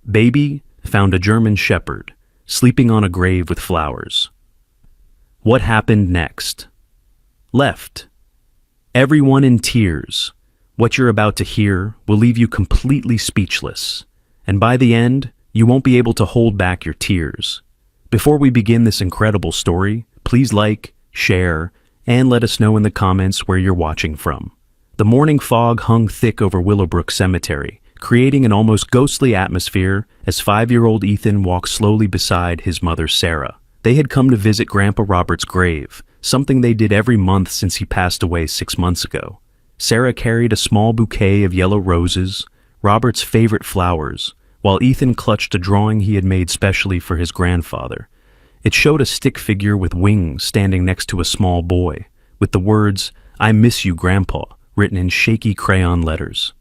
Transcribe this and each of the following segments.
Baby found a German shepherd sleeping on a grave with flowers. What happened next? Left. Everyone in tears. What you're about to hear will leave you completely speechless, and by the end, you won't be able to hold back your tears. Before we begin this incredible story, please like, share, and let us know in the comments where you're watching from. The morning fog hung thick over Willowbrook Cemetery, creating an almost ghostly atmosphere as 5-year-old Ethan walked slowly beside his mother Sarah. They had come to visit Grandpa Robert's grave, something they did every month since he passed away 6 months ago. Sarah carried a small bouquet of yellow roses, Robert's favorite flowers, while Ethan clutched a drawing he had made specially for his grandfather. It showed a stick figure with wings standing next to a small boy, with the words, "I miss you, Grandpa," written in shaky crayon letters.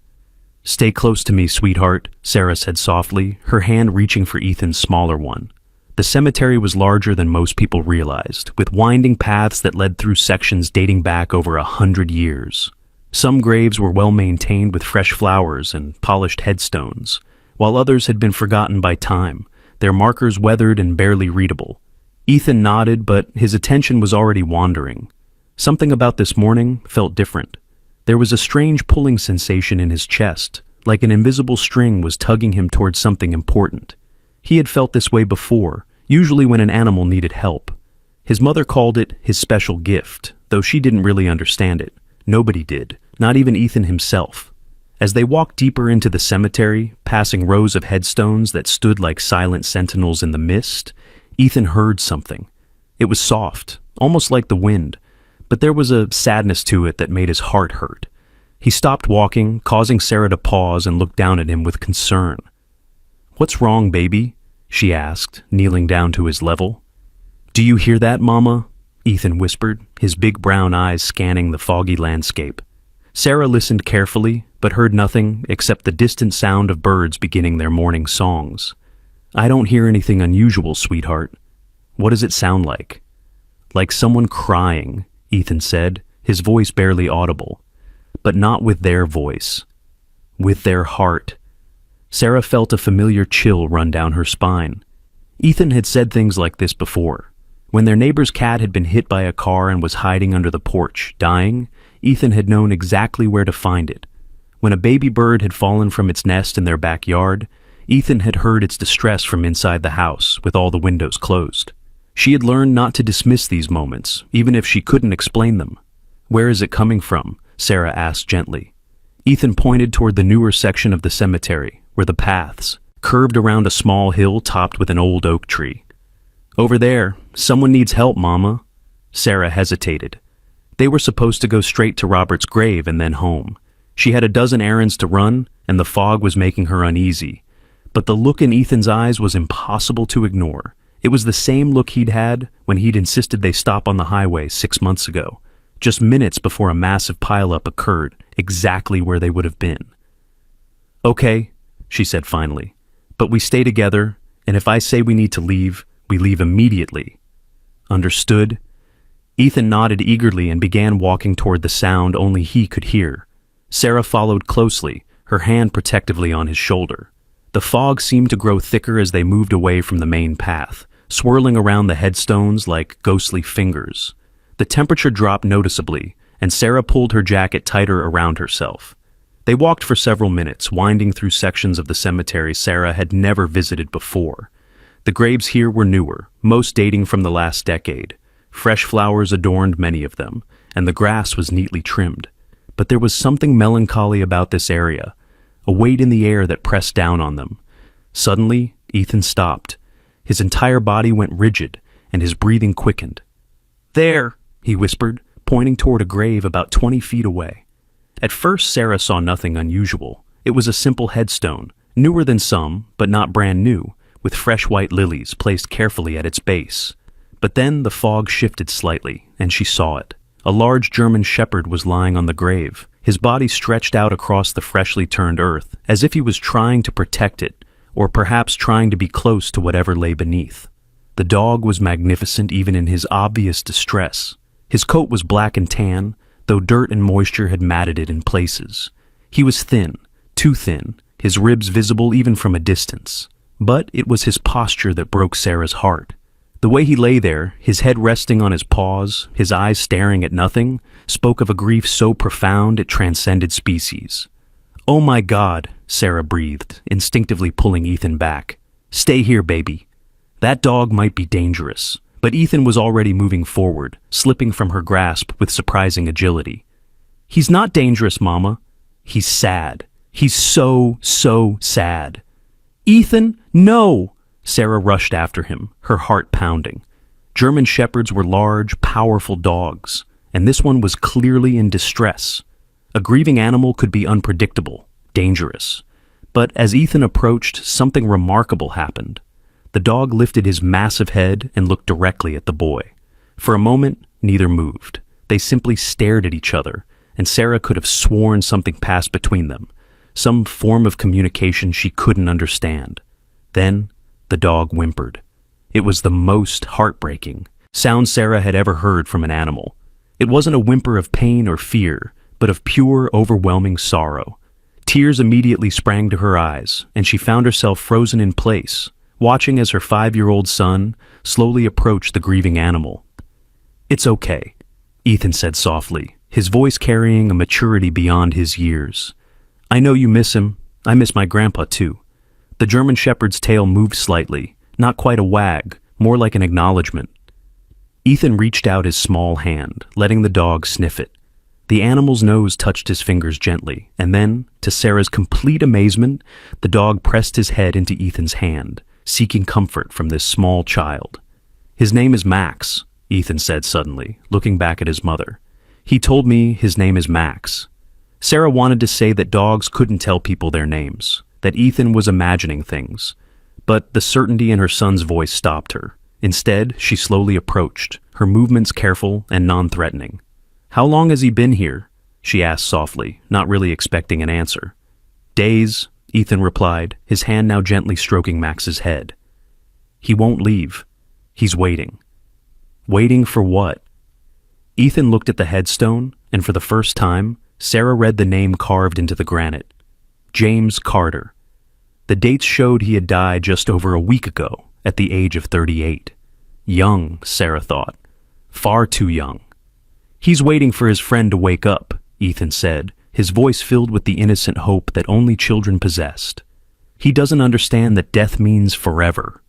"Stay close to me, sweetheart," Sarah said softly, her hand reaching for Ethan's smaller one. The cemetery was larger than most people realized, with winding paths that led through sections dating back over 100 years. Some graves were well maintained with fresh flowers and polished headstones, while others had been forgotten by time, their markers weathered and barely readable. Ethan nodded, but his attention was already wandering. Something about this morning felt different. There was a strange pulling sensation in his chest, like an invisible string was tugging him towards something important. He had felt this way before, usually when an animal needed help. His mother called it his special gift, though she didn't really understand it. Nobody did, not even Ethan himself. As they walked deeper into the cemetery, passing rows of headstones that stood like silent sentinels in the mist, Ethan heard something. It was soft, almost like the wind, but there was a sadness to it that made his heart hurt. He stopped walking, causing Sarah to pause and look down at him with concern. "What's wrong, baby?" she asked, kneeling down to his level. "Do you hear that, Mama?" Ethan whispered, his big brown eyes scanning the foggy landscape. Sarah listened carefully, but heard nothing except the distant sound of birds beginning their morning songs. "I don't hear anything unusual, sweetheart." "What does it sound like?" "Like someone crying," Ethan said, his voice barely audible. "But not with their voice. With their heart." Sarah felt a familiar chill run down her spine. Ethan had said things like this before. When their neighbor's cat had been hit by a car and was hiding under the porch, dying, Ethan had known exactly where to find it. When a baby bird had fallen from its nest in their backyard, Ethan had heard its distress from inside the house, with all the windows closed. She had learned not to dismiss these moments, even if she couldn't explain them. "Where is it coming from?" Sarah asked gently. Ethan pointed toward the newer section of the cemetery, where the paths curved around a small hill topped with an old oak tree. "Over there, someone needs help, Mama." Sarah hesitated. They were supposed to go straight to Robert's grave and then home. She had a dozen errands to run, and the fog was making her uneasy. But the look in Ethan's eyes was impossible to ignore. It was the same look he'd had when he'd insisted they stop on the highway 6 months ago, just minutes before a massive pileup occurred, exactly where they would have been. "Okay," she said finally, "but we stay together, and if I say we need to leave, we leave immediately." "Understood?" Ethan nodded eagerly and began walking toward the sound only he could hear. Sarah followed closely, her hand protectively on his shoulder. The fog seemed to grow thicker as they moved away from the main path, swirling around the headstones like ghostly fingers. The temperature dropped noticeably, and Sarah pulled her jacket tighter around herself. They walked for several minutes, winding through sections of the cemetery Sarah had never visited before. The graves here were newer, most dating from the last decade. Fresh flowers adorned many of them, and the grass was neatly trimmed. But there was something melancholy about this area, a weight in the air that pressed down on them. Suddenly, Ethan stopped. His entire body went rigid, and his breathing quickened. "There," he whispered, pointing toward a grave about 20 feet away. At first, Sarah saw nothing unusual. It was a simple headstone, newer than some, but not brand new, with fresh white lilies placed carefully at its base. But then the fog shifted slightly, and she saw it. A large German shepherd was lying on the grave, his body stretched out across the freshly turned earth, as if he was trying to protect it, or perhaps trying to be close to whatever lay beneath. The dog was magnificent even in his obvious distress. His coat was black and tan, though dirt and moisture had matted it in places. He was thin, too thin, his ribs visible even from a distance. But it was his posture that broke Sarah's heart. The way he lay there, his head resting on his paws, his eyes staring at nothing, spoke of a grief so profound it transcended species. "Oh my God," Sarah breathed, instinctively pulling Ethan back. "Stay here, baby." That dog might be dangerous, but Ethan was already moving forward, slipping from her grasp with surprising agility. "He's not dangerous, Mama. He's sad. He's so sad." "Ethan, no!" Sarah rushed after him, her heart pounding. German Shepherds were large, powerful dogs, and this one was clearly in distress. A grieving animal could be unpredictable, dangerous. But as Ethan approached, something remarkable happened. The dog lifted his massive head and looked directly at the boy. For a moment, neither moved. They simply stared at each other, and Sarah could have sworn something passed between them, some form of communication she couldn't understand. Then, the dog whimpered. It was the most heartbreaking sound Sarah had ever heard from an animal. It wasn't a whimper of pain or fear, but of pure, overwhelming sorrow. Tears immediately sprang to her eyes, and she found herself frozen in place, watching as her 5-year-old son slowly approached the grieving animal. "It's okay," Ethan said softly, his voice carrying a maturity beyond his years. "I know you miss him. I miss my grandpa too." The German Shepherd's tail moved slightly, not quite a wag, more like an acknowledgement. Ethan reached out his small hand, letting the dog sniff it. The animal's nose touched his fingers gently, and then, to Sarah's complete amazement, the dog pressed his head into Ethan's hand, seeking comfort from this small child. "His name is Max," Ethan said suddenly, looking back at his mother. "He told me his name is Max." Sarah wanted to say that dogs couldn't tell people their names, that Ethan was imagining things, but the certainty in her son's voice stopped her. Instead, she slowly approached, her movements careful and non-threatening. "How long has he been here?" she asked softly, not really expecting an answer. "Days," Ethan replied, his hand now gently stroking Max's head. "He won't leave. He's waiting." Waiting for what? Ethan looked at the headstone, and for the first time, Sarah read the name carved into the granite. James Carter. The dates showed he had died just over a week ago, at the age of 38. Young, Sarah thought. Far too young. "He's waiting for his friend to wake up," Ethan said, his voice filled with the innocent hope that only children possessed. "He doesn't understand that death means forever."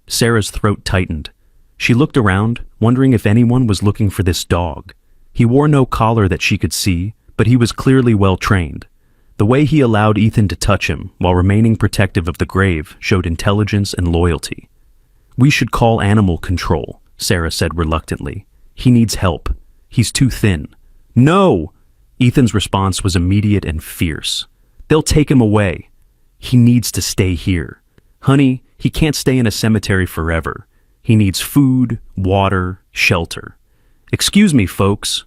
Sarah's throat tightened. She looked around, wondering if anyone was looking for this dog. He wore no collar that she could see, but he was clearly well trained. The way he allowed Ethan to touch him while remaining protective of the grave showed intelligence and loyalty. "We should call animal control," Sarah said reluctantly. "He needs help. He's too thin." "No!" Ethan's response was immediate and fierce. "They'll take him away. He needs to stay here. Honey, he can't stay in a cemetery forever. He needs food, water, shelter." "Excuse me, folks."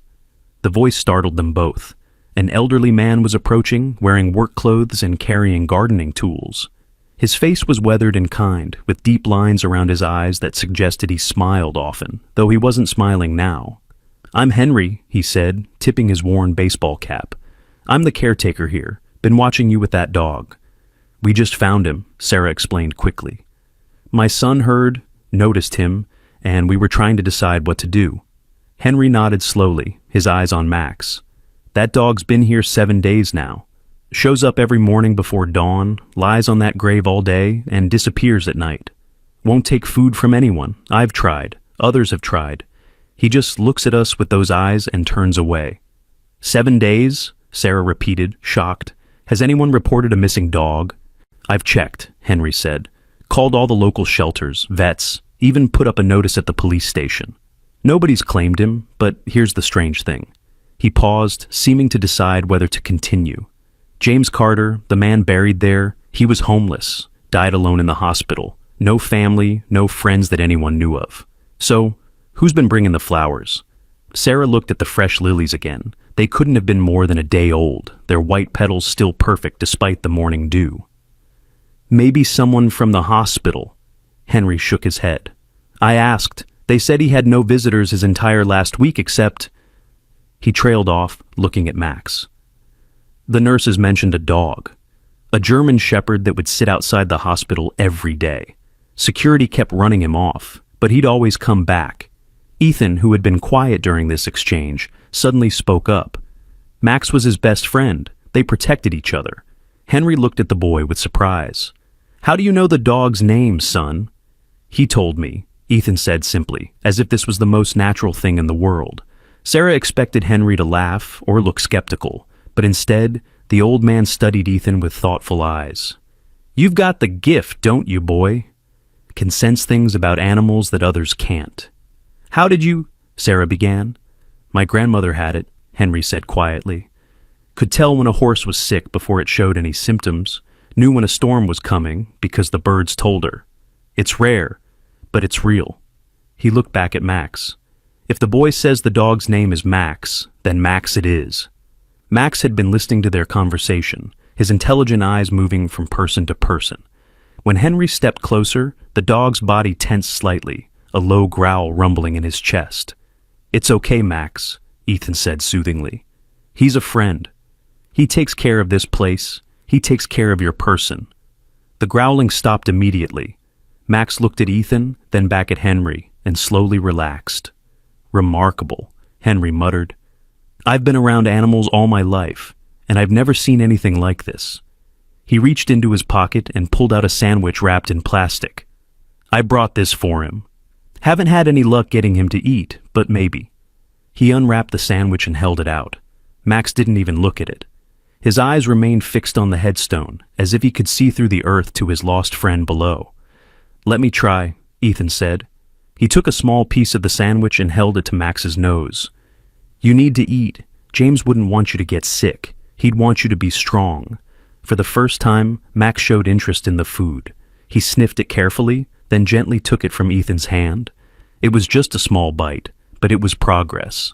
The voice startled them both. An elderly man was approaching, wearing work clothes and carrying gardening tools. His face was weathered and kind, with deep lines around his eyes that suggested he smiled often, though he wasn't smiling now. "I'm Henry," he said, tipping his worn baseball cap. "I'm the caretaker here. Been watching you with that dog." "We just found him," Sarah explained quickly. "My son heard, noticed him, and we were trying to decide what to do." Henry nodded slowly, his eyes on Max. "That dog's been here 7 days now. Shows up every morning before dawn, lies on that grave all day, and disappears at night. Won't take food from anyone. I've tried. Others have tried. He just looks at us with those eyes and turns away." 7 days? Sarah repeated, shocked. "Has anyone reported a missing dog?" "I've checked," Henry said. "Called all the local shelters, vets, even put up a notice at the police station. Nobody's claimed him, but here's the strange thing." He paused, seeming to decide whether to continue. "James Carter, the man buried there, he was homeless, died alone in the hospital. No family, no friends that anyone knew of. So, who's been bringing the flowers?" Sarah looked at the fresh lilies again. They couldn't have been more than a day old, their white petals still perfect despite the morning dew. "Maybe someone from the hospital." Henry shook his head. "I asked. They said he had no visitors his entire last week except—" He trailed off, looking at Max. "The nurses mentioned a dog. A German shepherd that would sit outside the hospital every day. Security kept running him off, but he'd always come back. Ethan, who had been quiet during this exchange, suddenly spoke up. Max was his best friend. They protected each other. Henry looked at the boy with surprise. "How do you know the dog's name, son?" "He told me," Ethan said simply, as if this was the most natural thing in the world. Sarah expected Henry to laugh or look skeptical, but instead, the old man studied Ethan with thoughtful eyes. "You've got the gift, don't you, boy? Can sense things about animals that others can't." "How did you—" Sarah began. "My grandmother had it," Henry said quietly. "Could tell when a horse was sick before it showed any symptoms, knew when a storm was coming because the birds told her. It's rare, but it's real." He looked back at Max. "If the boy says the dog's name is Max, then Max it is." Max had been listening to their conversation, his intelligent eyes moving from person to person. When Henry stepped closer, the dog's body tensed slightly, a low growl rumbling in his chest. "It's okay, Max," Ethan said soothingly. "He's a friend. He takes care of this place. He takes care of your person." The growling stopped immediately. Max looked at Ethan, then back at Henry, and slowly relaxed. "Remarkable," Henry muttered. "I've been around animals all my life, and I've never seen anything like this." He reached into his pocket and pulled out a sandwich wrapped in plastic. "I brought this for him. Haven't had any luck getting him to eat, but maybe." He unwrapped the sandwich and held it out. Max didn't even look at it. His eyes remained fixed on the headstone, as if he could see through the earth to his lost friend below. "Let me try," Ethan said. He took a small piece of the sandwich and held it to Max's nose. "You need to eat. James wouldn't want you to get sick. He'd want you to be strong." For the first time, Max showed interest in the food. He sniffed it carefully, then gently took it from Ethan's hand. It was just a small bite, but it was progress.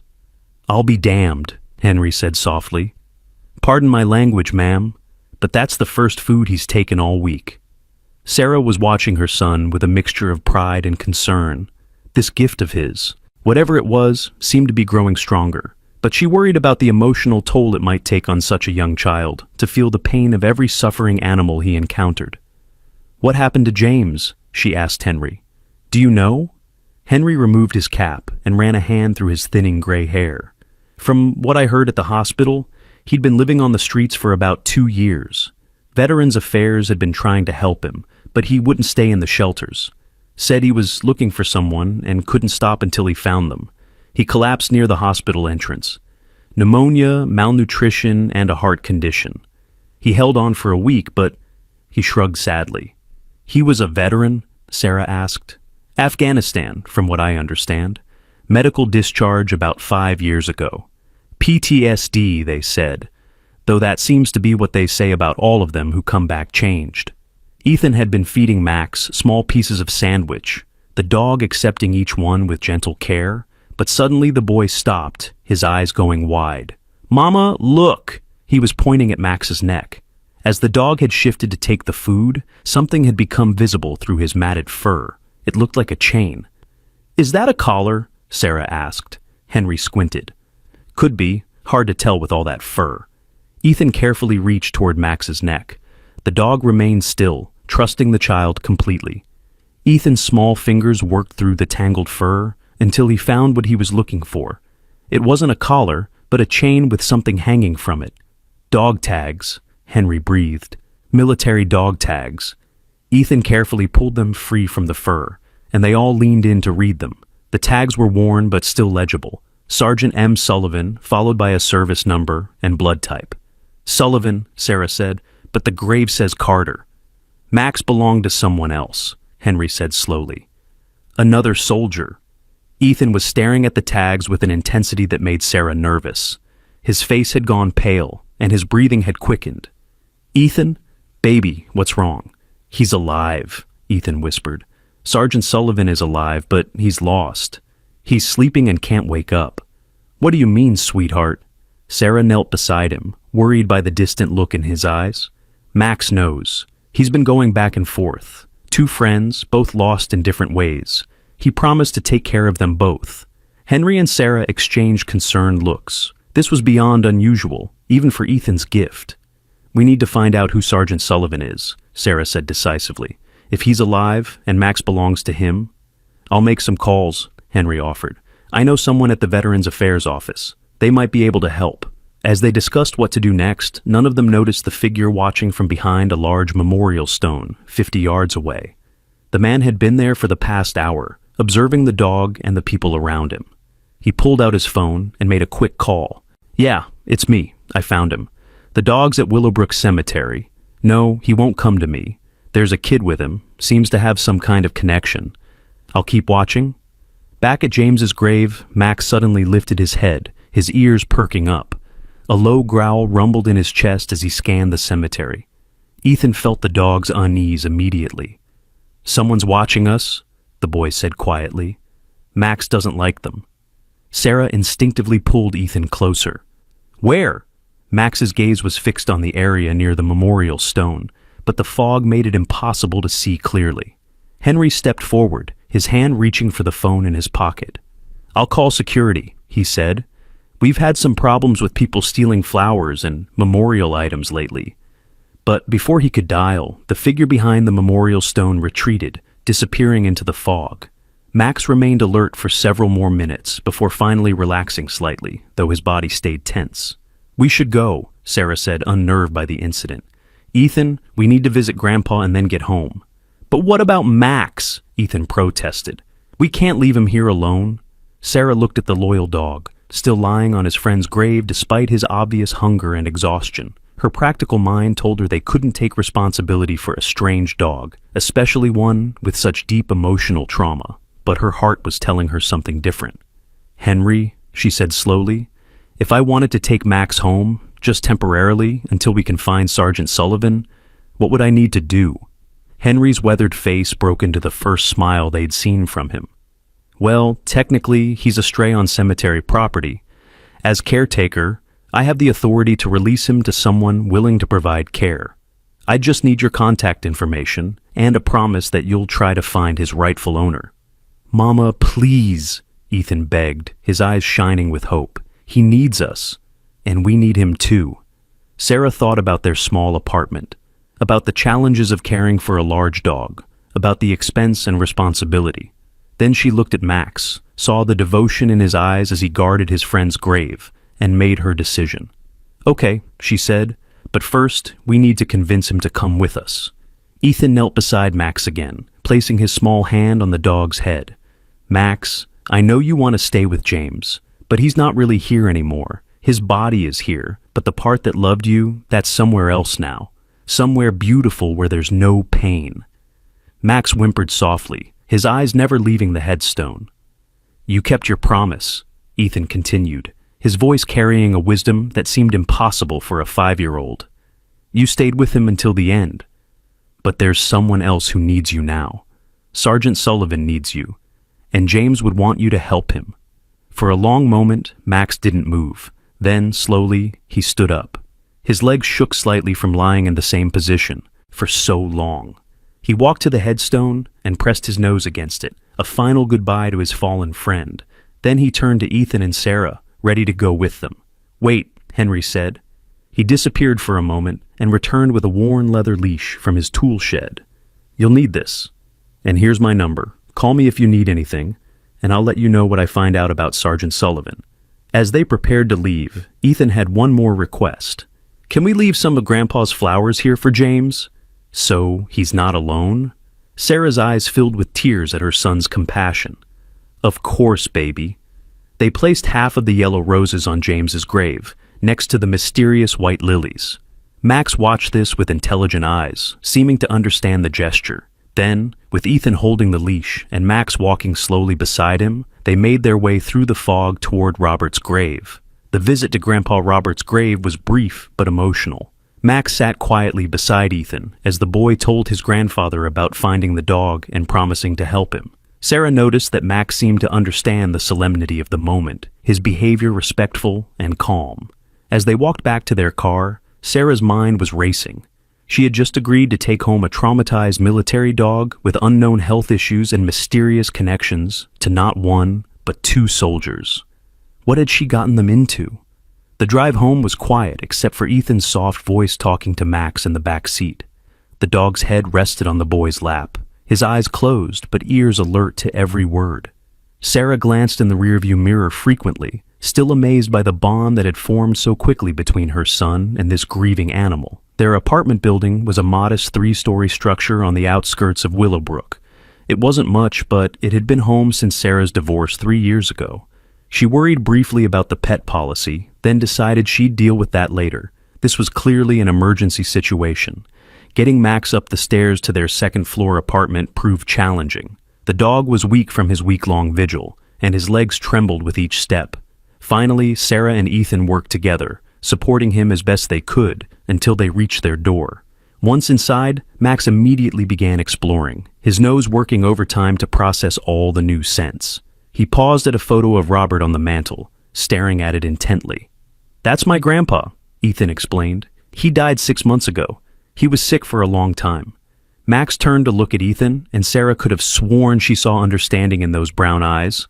"I'll be damned," Henry said softly. "Pardon my language, ma'am, but that's the first food he's taken all week." Sarah was watching her son with a mixture of pride and concern. This gift of his, whatever it was, seemed to be growing stronger, but she worried about the emotional toll it might take on such a young child to feel the pain of every suffering animal he encountered. "What happened to James?" she asked Henry. "Do you know?" Henry removed his cap and ran a hand through his thinning gray hair. "From what I heard at the hospital, he'd been living on the streets for about 2 years. Veterans Affairs had been trying to help him, but he wouldn't stay in the shelters. Said he was looking for someone and couldn't stop until he found them. He collapsed near the hospital entrance. Pneumonia, malnutrition, and a heart condition. He held on for a week, but..." He shrugged sadly. "He was a veteran?" Sarah asked. "Afghanistan, from what I understand. Medical discharge about 5 years ago. PTSD, they said, though that seems to be what they say about all of them who come back changed." Ethan had been feeding Max small pieces of sandwich, the dog accepting each one with gentle care, but suddenly the boy stopped, his eyes going wide. "Mama, look!" He was pointing at Max's neck. As the dog had shifted to take the food, something had become visible through his matted fur. It looked like a chain. "Is that a collar?" Sarah asked. Henry squinted. "Could be. Hard to tell with all that fur." Ethan carefully reached toward Max's neck. The dog remained still, trusting the child completely. Ethan's small fingers worked through the tangled fur until he found what he was looking for. It wasn't a collar, but a chain with something hanging from it. "Dog tags," Henry breathed. "Military dog tags." Ethan carefully pulled them free from the fur, and they all leaned in to read them. The tags were worn but still legible. Sergeant M. Sullivan, followed by a service number and blood type. "Sullivan," Sarah said, "but the grave says Carter." "Max belonged to someone else," Henry said slowly. "Another soldier." Ethan was staring at the tags with an intensity that made Sarah nervous. His face had gone pale, and his breathing had quickened. "Ethan? Baby, what's wrong?" "He's alive," Ethan whispered. "Sergeant Sullivan is alive, but he's lost. He's sleeping and can't wake up." "What do you mean, sweetheart?" Sarah knelt beside him, worried by the distant look in his eyes. "Max knows. He's been going back and forth. 2 friends, both lost in different ways. He promised to take care of them both." Henry and Sarah exchanged concerned looks. This was beyond unusual, even for Ethan's gift. We need to find out who Sergeant Sullivan is, Sarah said decisively. If he's alive and Max belongs to him, I'll make some calls, Henry offered. I know someone at the Veterans Affairs office. They might be able to help. As they discussed what to do next, none of them noticed the figure watching from behind a large memorial stone 50 yards away. The man had been there for the past hour, observing the dog and the people around him. He pulled out his phone and made a quick call. Yeah, it's me. I found him. The dog's at Willowbrook Cemetery. No, he won't come to me. There's a kid with him. Seems to have some kind of connection. I'll keep watching. Back at James's grave, Max suddenly lifted his head, his ears perking up. A low growl rumbled in his chest as he scanned the cemetery. Ethan felt the dog's unease immediately. Someone's watching us, the boy said quietly. Max doesn't like them. Sarah instinctively pulled Ethan closer. Where? Max's gaze was fixed on the area near the memorial stone, but the fog made it impossible to see clearly. Henry stepped forward, his hand reaching for the phone in his pocket. I'll call security, he said. We've had some problems with people stealing flowers and memorial items lately. But before he could dial, the figure behind the memorial stone retreated, disappearing into the fog. Max remained alert for several more minutes before finally relaxing slightly, though his body stayed tense. We should go, Sarah said, unnerved by the incident. Ethan, we need to visit Grandpa and then get home. But what about Max? Ethan protested. We can't leave him here alone. Sarah looked at the loyal dog, still lying on his friend's grave despite his obvious hunger and exhaustion. Her practical mind told her they couldn't take responsibility for a strange dog, especially one with such deep emotional trauma. But her heart was telling her something different. Henry, she said slowly, if I wanted to take Max home, just temporarily, until we can find Sergeant Sullivan, what would I need to do? Henry's weathered face broke into the first smile they'd seen from him. Well, technically, he's a stray on cemetery property. As caretaker, I have the authority to release him to someone willing to provide care. I just need your contact information and a promise that you'll try to find his rightful owner. Mama, please, Ethan begged, his eyes shining with hope. He needs us, and we need him too. Sarah thought about their small apartment, about the challenges of caring for a large dog, about the expense and responsibility. Then she looked at Max, saw the devotion in his eyes as he guarded his friend's grave, and made her decision. Okay, she said, but first we need to convince him to come with us. Ethan knelt beside Max again, placing his small hand on the dog's head. Max, I know you want to stay with James, but he's not really here anymore. His body is here, but the part that loved you, that's somewhere else now. Somewhere beautiful where there's no pain. Max whimpered softly, his eyes never leaving the headstone. You kept your promise, Ethan continued, his voice carrying a wisdom that seemed impossible for a 5-year-old. You stayed with him until the end. But there's someone else who needs you now. Sergeant Sullivan needs you, and James would want you to help him. For a long moment, Max didn't move. Then, slowly, he stood up. His legs shook slightly from lying in the same position for so long. He walked to the headstone and pressed his nose against it, a final goodbye to his fallen friend. Then he turned to Ethan and Sarah, ready to go with them. Wait, Henry said. He disappeared for a moment and returned with a worn leather leash from his tool shed. You'll need this. And here's my number. Call me if you need anything, and I'll let you know what I find out about Sergeant Sullivan. As they prepared to leave, Ethan had one more request. Can we leave some of Grandpa's flowers here for James? So he's not alone? Sarah's eyes filled with tears at her son's compassion. Of course, baby. They placed half of the yellow roses on James's grave, next to the mysterious white lilies. Max watched this with intelligent eyes, seeming to understand the gesture. Then, with Ethan holding the leash and Max walking slowly beside him, they made their way through the fog toward Robert's grave. The visit to Grandpa Robert's grave was brief but emotional. Max sat quietly beside Ethan as the boy told his grandfather about finding the dog and promising to help him. Sarah noticed that Max seemed to understand the solemnity of the moment, his behavior respectful and calm. As they walked back to their car, Sarah's mind was racing. She had just agreed to take home a traumatized military dog with unknown health issues and mysterious connections to not one, but 2 soldiers. What had she gotten them into? The drive home was quiet except for Ethan's soft voice talking to Max in the back seat. The dog's head rested on the boy's lap, his eyes closed but ears alert to every word. Sarah glanced in the rearview mirror frequently, still amazed by the bond that had formed so quickly between her son and this grieving animal. Their apartment building was a modest 3-story structure on the outskirts of Willowbrook. It wasn't much, but it had been home since Sarah's divorce 3 years ago. She worried briefly about the pet policy, then decided she'd deal with that later. This was clearly an emergency situation. Getting Max up the stairs to their second-floor apartment proved challenging. The dog was weak from his week-long vigil, and his legs trembled with each step. Finally, Sarah and Ethan worked together, supporting him as best they could until they reached their door. Once inside, Max immediately began exploring, his nose working overtime to process all the new scents. He paused at a photo of Robert on the mantel, staring at it intently. "That's my grandpa," Ethan explained. "He died 6 months ago. He was sick for a long time." Max turned to look at Ethan, and Sarah could have sworn she saw understanding in those brown eyes.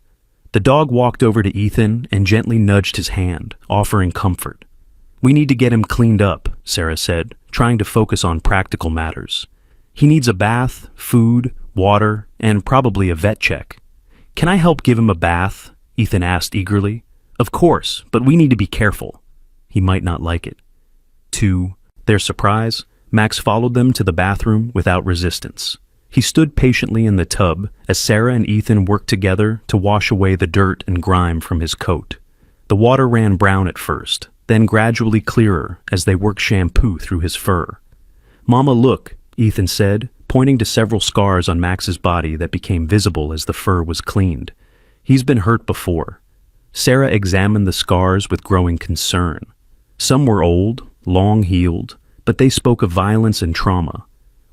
The dog walked over to Ethan and gently nudged his hand, offering comfort. "We need to get him cleaned up," Sarah said, trying to focus on practical matters. "He needs a bath, food, water, and probably a vet check." "Can I help give him a bath?" Ethan asked eagerly. "Of course, but we need to be careful. He might not like it." To their surprise, Max followed them to the bathroom without resistance. He stood patiently in the tub as Sarah and Ethan worked together to wash away the dirt and grime from his coat. The water ran brown at first, then gradually clearer as they worked shampoo through his fur. "Mama, look," Ethan said, pointing to several scars on Max's body that became visible as the fur was cleaned. "He's been hurt before." Sarah examined the scars with growing concern. Some were old, long-healed, but they spoke of violence and trauma.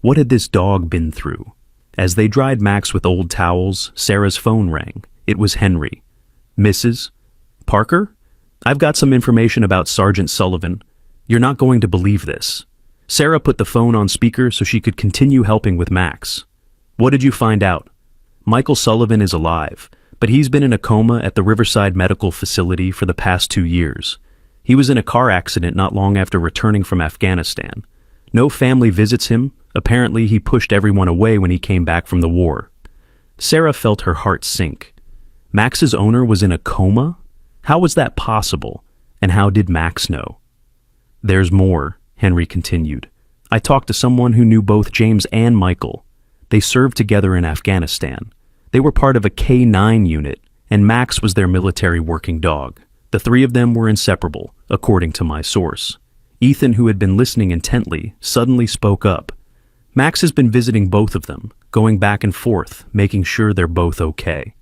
What had this dog been through? As they dried Max with old towels, Sarah's phone rang. It was Henry. "Mrs. Parker? I've got some information about Sergeant Sullivan. You're not going to believe this." Sarah put the phone on speaker so she could continue helping with Max. "What did you find out?" "Michael Sullivan is alive, but he's been in a coma at the Riverside Medical Facility for the past 2 years. He was in a car accident not long after returning from Afghanistan. No family visits him. Apparently, he pushed everyone away when he came back from the war." Sarah felt her heart sink. Max's owner was in a coma? How was that possible? And how did Max know? "There's more," Henry continued. "I talked to someone who knew both James and Michael. They served together in Afghanistan. They were part of a K-9 unit, and Max was their military working dog. The 3 of them were inseparable, according to my source." Ethan, who had been listening intently, suddenly spoke up. "Max has been visiting both of them, going back and forth, making sure they're both okay."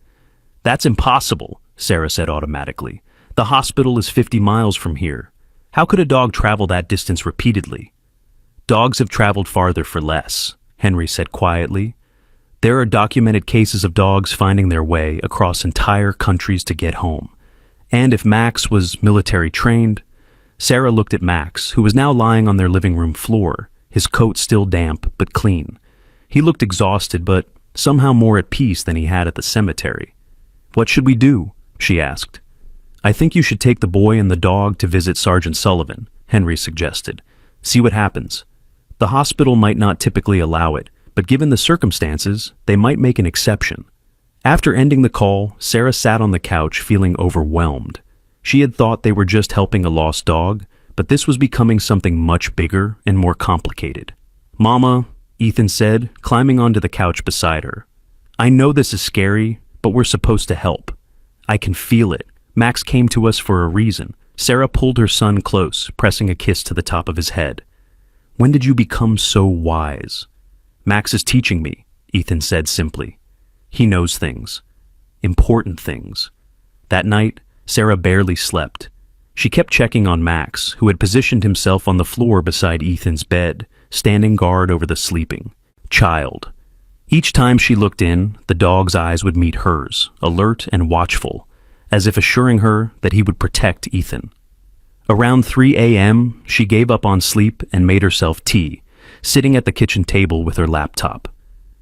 "That's impossible," Sarah said automatically. "The hospital is 50 miles from here. How could a dog travel that distance repeatedly?" "Dogs have traveled farther for less," Henry said quietly. "There are documented cases of dogs finding their way across entire countries to get home. And if Max was military trained..." Sarah looked at Max, who was now lying on their living room floor, his coat still damp but clean. He looked exhausted, but somehow more at peace than he had at the cemetery. "What should we do?" she asked. "I think you should take the boy and the dog to visit Sergeant Sullivan," Henry suggested. "See what happens. The hospital might not typically allow it, but given the circumstances, they might make an exception." After ending the call, Sarah sat on the couch feeling overwhelmed. She had thought they were just helping a lost dog, but this was becoming something much bigger and more complicated. "Mama," Ethan said, climbing onto the couch beside her. "I know this is scary, but we're supposed to help. I can feel it. Max came to us for a reason." Sarah pulled her son close, pressing a kiss to the top of his head. "When did you become so wise?" "Max is teaching me," Ethan said simply. "He knows things. Important things." That night, Sarah barely slept. She kept checking on Max, who had positioned himself on the floor beside Ethan's bed, standing guard over the sleeping child. Each time she looked in, the dog's eyes would meet hers, alert and watchful, as if assuring her that he would protect Ethan. Around 3 a.m., she gave up on sleep and made herself tea, sitting at the kitchen table with her laptop.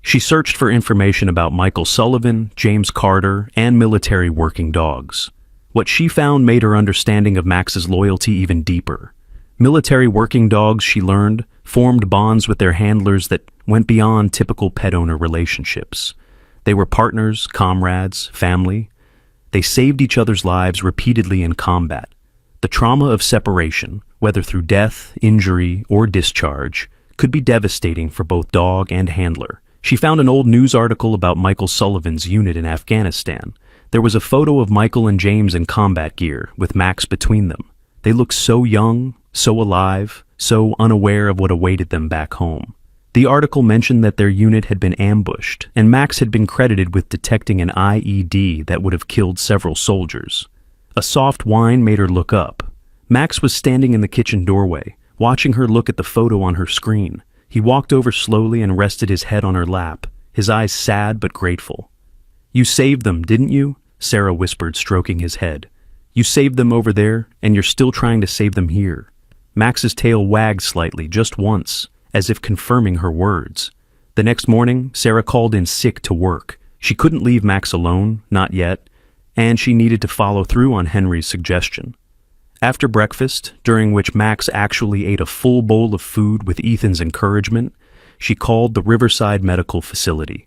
She searched for information about Michael Sullivan, James Carter, and military working dogs. What she found made her understanding of Max's loyalty even deeper. Military working dogs, she learned, formed bonds with their handlers that went beyond typical pet owner relationships. They were partners, comrades, family. They saved each other's lives repeatedly in combat. The trauma of separation, whether through death, injury, or discharge, could be devastating for both dog and handler. She found an old news article about Michael Sullivan's unit in Afghanistan. There was a photo of Michael and James in combat gear, with Max between them. They looked so young, so alive, so unaware of what awaited them back home. The article mentioned that their unit had been ambushed, and Max had been credited with detecting an IED that would have killed several soldiers. A soft whine made her look up. Max was standing in the kitchen doorway, watching her look at the photo on her screen. He walked over slowly and rested his head on her lap, his eyes sad but grateful. "You saved them, didn't you?" Sarah whispered, stroking his head. "You saved them over there, and you're still trying to save them here." Max's tail wagged slightly, just once, as if confirming her words. The next morning, Sarah called in sick to work. She couldn't leave Max alone, not yet, and she needed to follow through on Henry's suggestion. After breakfast, during which Max actually ate a full bowl of food with Ethan's encouragement, she called the Riverside Medical Facility.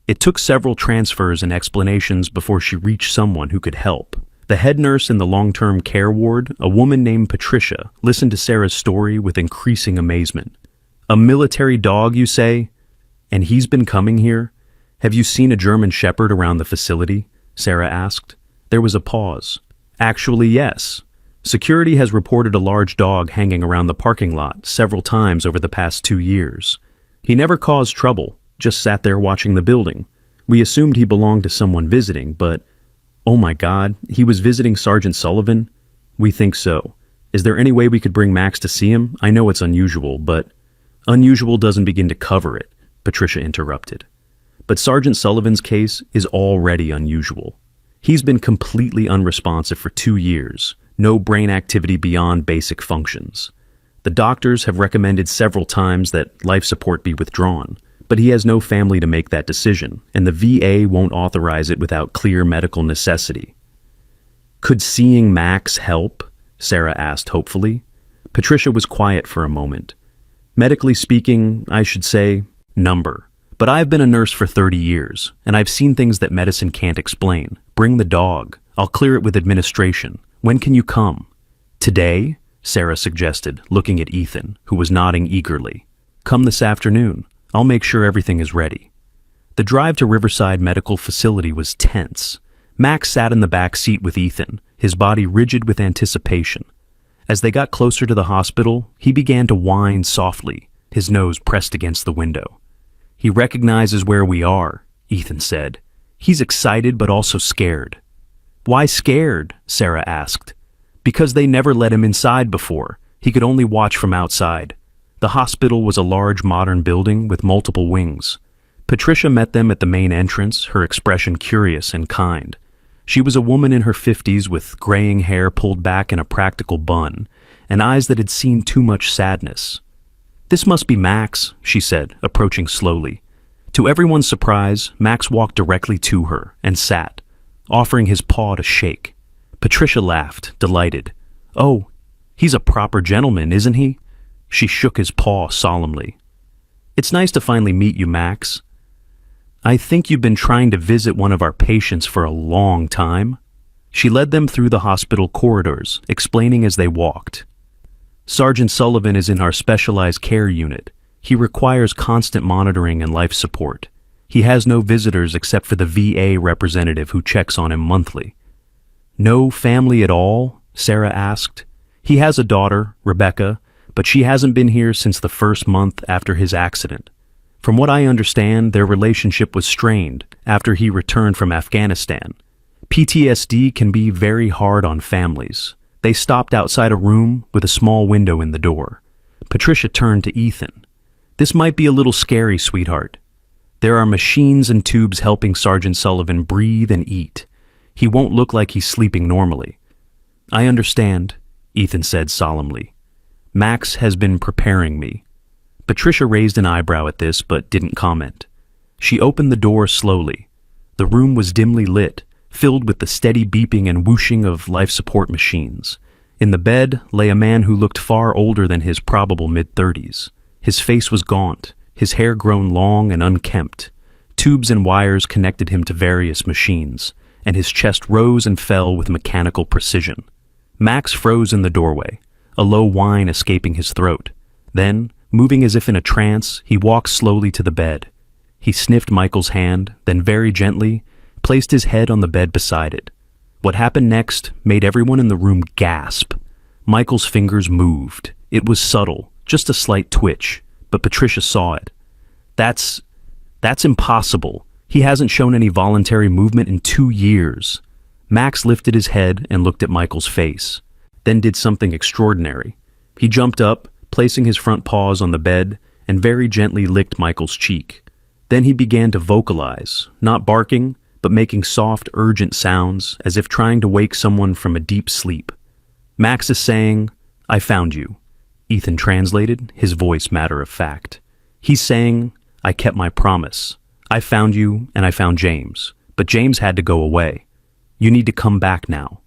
It took several transfers and explanations before she reached someone who could help. The head nurse in the long-term care ward, a woman named Patricia, listened to Sarah's story with increasing amazement. "A military dog, you say? And he's been coming here? Have you seen a German Shepherd around the facility?" Sarah asked. There was a pause. "Actually, yes. Security has reported a large dog hanging around the parking lot several times over the past 2 years. He never caused trouble, just sat there watching the building. We assumed he belonged to someone visiting, but oh my God, he was visiting Sergeant Sullivan? We think so. Is there any way we could bring Max to see him? I know it's unusual, but..." "Unusual doesn't begin to cover it," Patricia interrupted. "But Sergeant Sullivan's case is already unusual. He's been completely unresponsive for 2 years, no brain activity beyond basic functions. The doctors have recommended several times that life support be withdrawn, but he has no family to make that decision, and the VA won't authorize it without clear medical necessity." "Could seeing Max help?" Sarah asked hopefully. Patricia was quiet for a moment. "Medically speaking, I should say, number. But I've been a nurse for 30 years, and I've seen things that medicine can't explain. Bring the dog. I'll clear it with administration. When can you come?" "Today?" Sarah suggested, looking at Ethan, who was nodding eagerly. "Come this afternoon. I'll make sure everything is ready." The drive to Riverside Medical Facility was tense. Max sat in the back seat with Ethan, his body rigid with anticipation. As they got closer to the hospital, he began to whine softly, his nose pressed against the window. "He recognizes where we are," Ethan said. "He's excited but also scared." "Why scared?" Sarah asked. "Because they never let him inside before. He could only watch from outside." The hospital was a large modern building with multiple wings. Patricia met them at the main entrance, her expression curious and kind. She was a woman in her 50s with graying hair pulled back in a practical bun, and eyes that had seen too much sadness. "This must be Max," she said, approaching slowly. To everyone's surprise, Max walked directly to her and sat, offering his paw to shake. Patricia laughed, delighted. "Oh, he's a proper gentleman, isn't he?" She shook his paw solemnly. "It's nice to finally meet you, Max. I think you've been trying to visit one of our patients for a long time." She led them through the hospital corridors, explaining as they walked. "Sergeant Sullivan is in our specialized care unit. He requires constant monitoring and life support. He has no visitors except for the VA representative who checks on him monthly." "No family at all?" Sarah asked. "He has a daughter, Rebecca, but she hasn't been here since the first month after his accident. From what I understand, their relationship was strained after he returned from Afghanistan. PTSD can be very hard on families." They stopped outside a room with a small window in the door. Patricia turned to Ethan. "This might be a little scary, sweetheart. There are machines and tubes helping Sergeant Sullivan breathe and eat. He won't look like he's sleeping normally." "I understand," Ethan said solemnly. "Max has been preparing me." Patricia raised an eyebrow at this but didn't comment. She opened the door slowly. The room was dimly lit, filled with the steady beeping and whooshing of life support machines. In the bed lay a man who looked far older than his probable mid-30s. His face was gaunt, his hair grown long and unkempt. Tubes and wires connected him to various machines, and his chest rose and fell with mechanical precision. Max froze in the doorway, a low whine escaping his throat. Then, moving as if in a trance, he walked slowly to the bed. He sniffed Michael's hand, then very gently placed his head on the bed beside it. What happened next made everyone in the room gasp. Michael's fingers moved. It was subtle, just a slight twitch, but Patricia saw it. That's impossible. He hasn't shown any voluntary movement in 2 years. Max lifted his head and looked at Michael's face, then did something extraordinary. He jumped up, placing his front paws on the bed, and very gently licked Michael's cheek. Then he began to vocalize, not barking, but making soft, urgent sounds, as if trying to wake someone from a deep sleep. Max is saying, "I found you." Ethan translated, his voice matter of fact. He's saying, "I kept my promise. I found you, and I found James. But James had to go away. You need to come back now."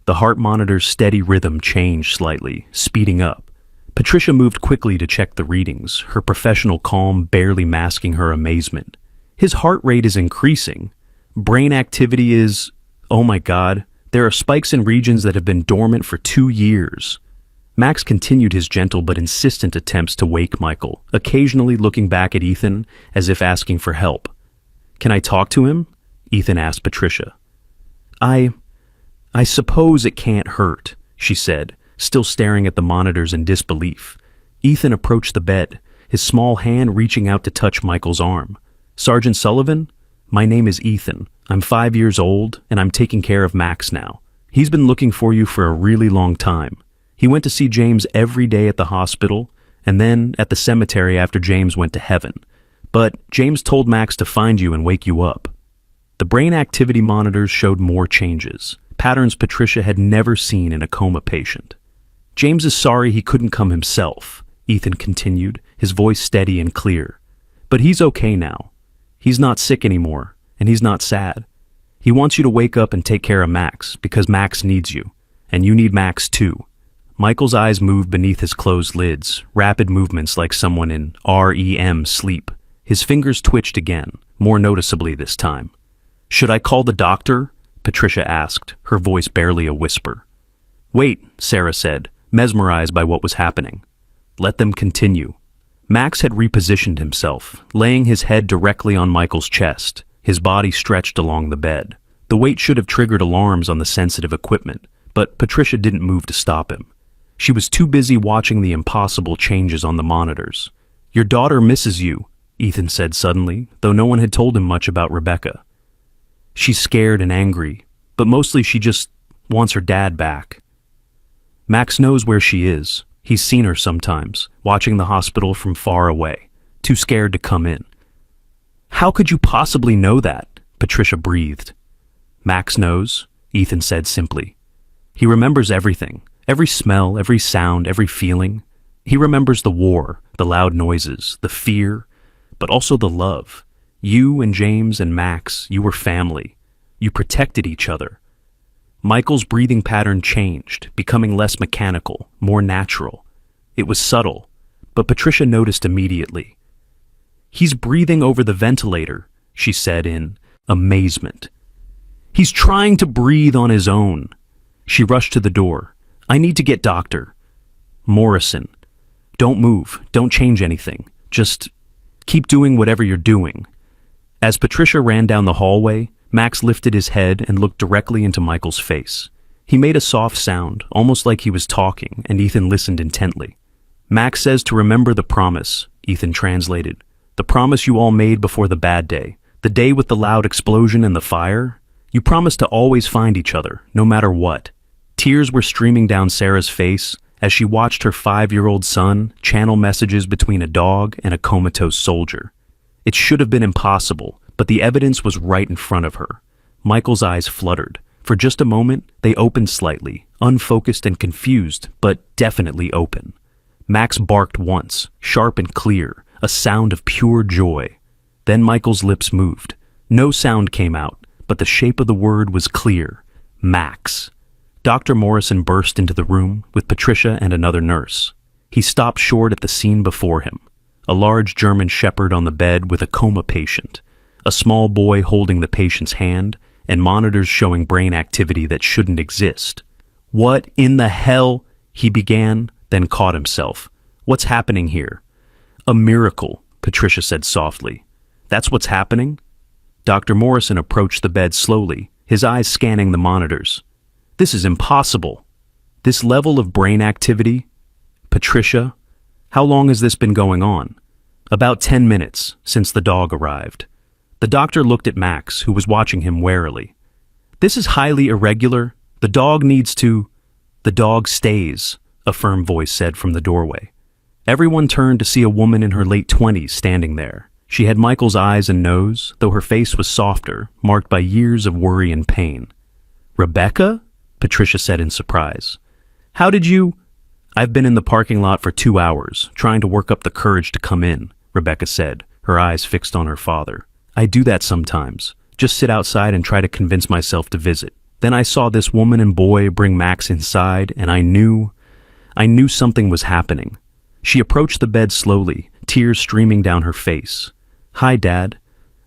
The heart monitor's steady rhythm changed slightly, speeding up. Patricia moved quickly to check the readings, her professional calm barely masking her amazement. His heart rate is increasing. Brain activity is, oh my God, there are spikes in regions that have been dormant for 2 years. Max continued his gentle but insistent attempts to wake Michael, occasionally looking back at Ethan as if asking for help. "Can I talk to him?" Ethan asked Patricia. I suppose it can't hurt," she said, still staring at the monitors in disbelief. Ethan approached the bed, his small hand reaching out to touch Michael's arm. "Sergeant Sullivan? My name is Ethan. I'm 5 years old, and I'm taking care of Max now. He's been looking for you for a really long time. He went to see James every day at the hospital, and then at the cemetery after James went to heaven. But James told Max to find you and wake you up." The brain activity monitors showed more changes, patterns Patricia had never seen in a coma patient. "James is sorry he couldn't come himself," Ethan continued, his voice steady and clear. "But he's okay now. He's not sick anymore, and he's not sad. He wants you to wake up and take care of Max, because Max needs you, and you need Max too." Michael's eyes moved beneath his closed lids, rapid movements like someone in REM sleep. His fingers twitched again, more noticeably this time. "Should I call the doctor?" Patricia asked, her voice barely a whisper. "Wait," Sarah said, mesmerized by what was happening. "Let them continue." Max had repositioned himself, laying his head directly on Michael's chest, his body stretched along the bed. The weight should have triggered alarms on the sensitive equipment, but Patricia didn't move to stop him. She was too busy watching the impossible changes on the monitors. "Your daughter misses you," Ethan said suddenly, though no one had told him much about Rebecca. "She's scared and angry, but mostly she just wants her dad back." Max knows where she is. He's seen her sometimes, watching the hospital from far away, too scared to come in. "How could you possibly know that?" Patricia breathed. "Max knows," Ethan said simply. "He remembers everything, every smell, every sound, every feeling. He remembers the war, the loud noises, the fear, but also the love. You and James and Max, you were family. You protected each other." Michael's breathing pattern changed, becoming less mechanical, more natural. It was subtle, but Patricia noticed immediately. "He's breathing over the ventilator," she said in amazement. "He's trying to breathe on his own." She rushed to the door. "I need to get Dr. Morrison. Don't move, don't change anything. Just keep doing whatever you're doing." As Patricia ran down the hallway, Max lifted his head and looked directly into Michael's face. He made a soft sound, almost like he was talking, and Ethan listened intently. "Max says to remember the promise," Ethan translated. "The promise you all made before the bad day. The day with the loud explosion and the fire. You promised to always find each other, no matter what." Tears were streaming down Sarah's face as she watched her 5-year-old son channel messages between a dog and a comatose soldier. It should have been impossible, but the evidence was right in front of her. Michael's eyes fluttered. For just a moment, they opened slightly, unfocused and confused, but definitely open. Max barked once, sharp and clear, a sound of pure joy. Then Michael's lips moved. No sound came out, but the shape of the word was clear. Max. Dr. Morrison burst into the room with Patricia and another nurse. He stopped short at the scene before him. A large German shepherd on the bed with a coma patient, a small boy holding the patient's hand, and monitors showing brain activity that shouldn't exist. "What in the hell?" he began, then caught himself. "What's happening here?" "A miracle," Patricia said softly. "That's what's happening?" Dr. Morrison approached the bed slowly, his eyes scanning the monitors. "This is impossible. This level of brain activity? Patricia, how long has this been going on?" "About 10 minutes, since the dog arrived." The doctor looked at Max, who was watching him warily. "This is highly irregular. The dog needs to—" "The dog stays," a firm voice said from the doorway. Everyone turned to see a woman in her late 20s standing there. She had Michael's eyes and nose, though her face was softer, marked by years of worry and pain. "Rebecca?" Patricia said in surprise. "How did you—" "I've been in the parking lot for 2 hours, trying to work up the courage to come in," Rebecca said, her eyes fixed on her father. "I do that sometimes, just sit outside and try to convince myself to visit. Then I saw this woman and boy bring Max inside, and I knew something was happening." She approached the bed slowly, tears streaming down her face. "Hi, Dad.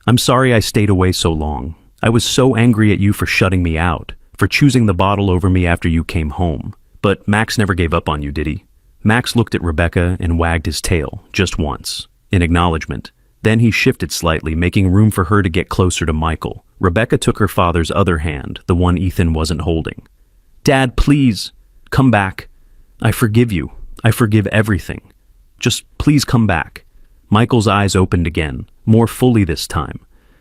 I'm sorry I stayed away so long. I was so angry at you for shutting me out, for choosing the bottle over me after you came home. But Max never gave up on you, did he?" Max looked at Rebecca and wagged his tail, just once, in acknowledgement. Then he shifted slightly, making room for her to get closer to Michael. Rebecca took her father's other hand, the one Ethan wasn't holding. "Dad, please, come back. I forgive you. I forgive everything. Just please come back." Michael's eyes opened again, more fully this time.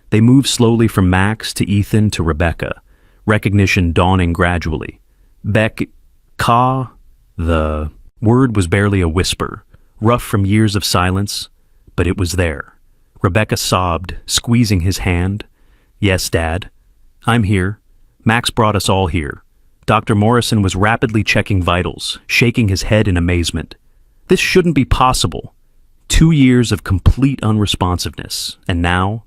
They moved slowly from Max to Ethan to Rebecca, recognition dawning gradually. "Beck-ka?" The word was barely a whisper, rough from years of silence, but it was there. Rebecca sobbed, squeezing his hand. "Yes, Dad. I'm here. Max brought us all here." Dr. Morrison was rapidly checking vitals, shaking his head in amazement. "This shouldn't be possible. 2 years of complete unresponsiveness, and now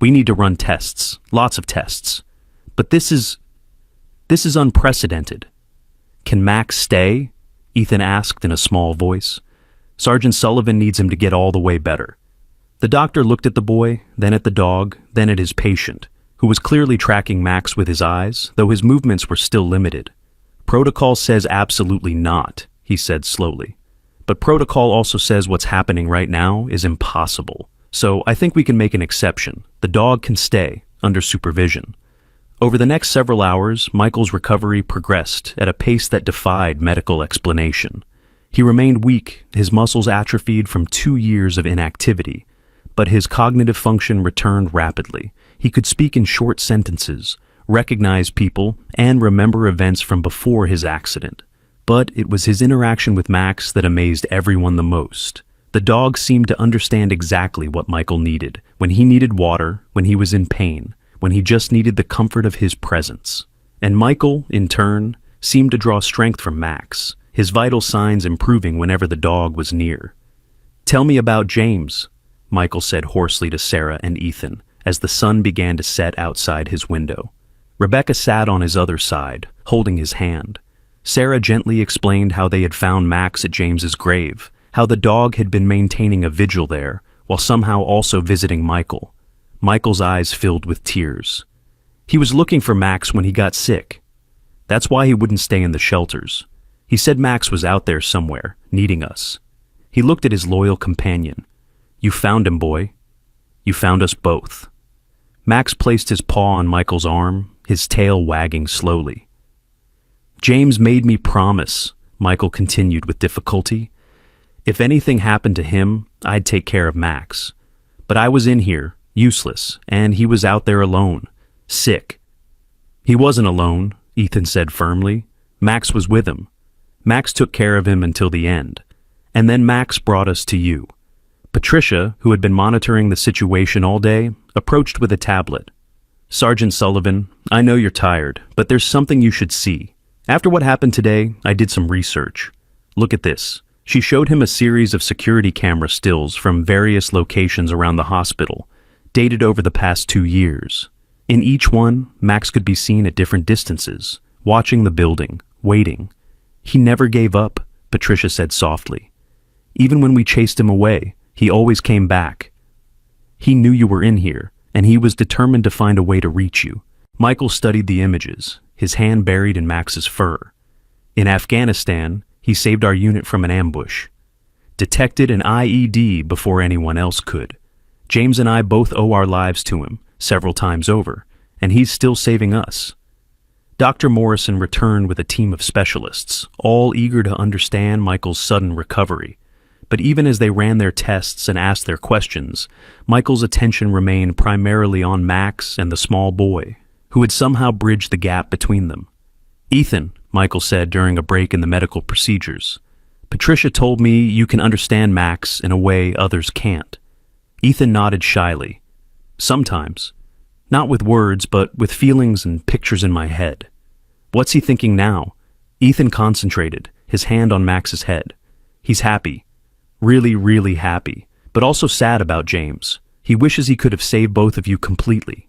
we need to run tests, lots of tests. But this is unprecedented." "Can Max stay?" Ethan asked in a small voice. "Sergeant Sullivan needs him to get all the way better." The doctor looked at the boy, then at the dog, then at his patient, who was clearly tracking Max with his eyes, though his movements were still limited. "Protocol says absolutely not," he said slowly. "But protocol also says what's happening right now is impossible. So I think we can make an exception. The dog can stay, under supervision." Over the next several hours, Michael's recovery progressed at a pace that defied medical explanation. He remained weak, his muscles atrophied from 2 years of inactivity, but his cognitive function returned rapidly. He could speak in short sentences, recognize people, and remember events from before his accident. But it was his interaction with Max that amazed everyone the most. The dog seemed to understand exactly what Michael needed, when he needed water, when he was in pain, when he just needed the comfort of his presence. And Michael, in turn, seemed to draw strength from Max, his vital signs improving whenever the dog was near. "Tell me about James," Michael said hoarsely to Sarah and Ethan, as the sun began to set outside his window. Rebecca sat on his other side, holding his hand. Sarah gently explained how they had found Max at James's grave, how the dog had been maintaining a vigil there, while somehow also visiting Michael. Michael's eyes filled with tears. "He was looking for Max when he got sick. That's why he wouldn't stay in the shelters. He said Max was out there somewhere, needing us." He looked at his loyal companion. "You found him, boy. You found us both." Max placed his paw on Michael's arm, his tail wagging slowly. "James made me promise," Michael continued with difficulty. "If anything happened to him, I'd take care of Max. But I was in here, useless, and he was out there alone, sick." "He wasn't alone," Ethan said firmly. "Max was with him. Max took care of him until the end. And then Max brought us to you." Patricia, who had been monitoring the situation all day, approached with a tablet. "Sergeant Sullivan, I know you're tired, but there's something you should see. After what happened today, I did some research. Look at this." She showed him a series of security camera stills from various locations around the hospital, dated over the past 2 years. In each one, Max could be seen at different distances, watching the building, waiting. He never gave up, Patricia said softly. Even when we chased him away, he always came back. He knew you were in here, and he was determined to find a way to reach you. Michael studied the images, his hand buried in Max's fur. In Afghanistan, he saved our unit from an ambush. Detected an IED before anyone else could. James and I both owe our lives to him, several times over, and he's still saving us. Dr. Morrison returned with a team of specialists, all eager to understand Michael's sudden recovery. But even as they ran their tests and asked their questions, Michael's attention remained primarily on Max and the small boy, who had somehow bridged the gap between them. "Ethan," Michael said during a break in the medical procedures, "Patricia told me you can understand Max in a way others can't." Ethan nodded shyly. "Sometimes. Not with words, but with feelings and pictures in my head." "What's he thinking now?" Ethan concentrated, his hand on Max's head. "He's happy. Really, really happy, but also sad about James. He wishes he could have saved both of you completely.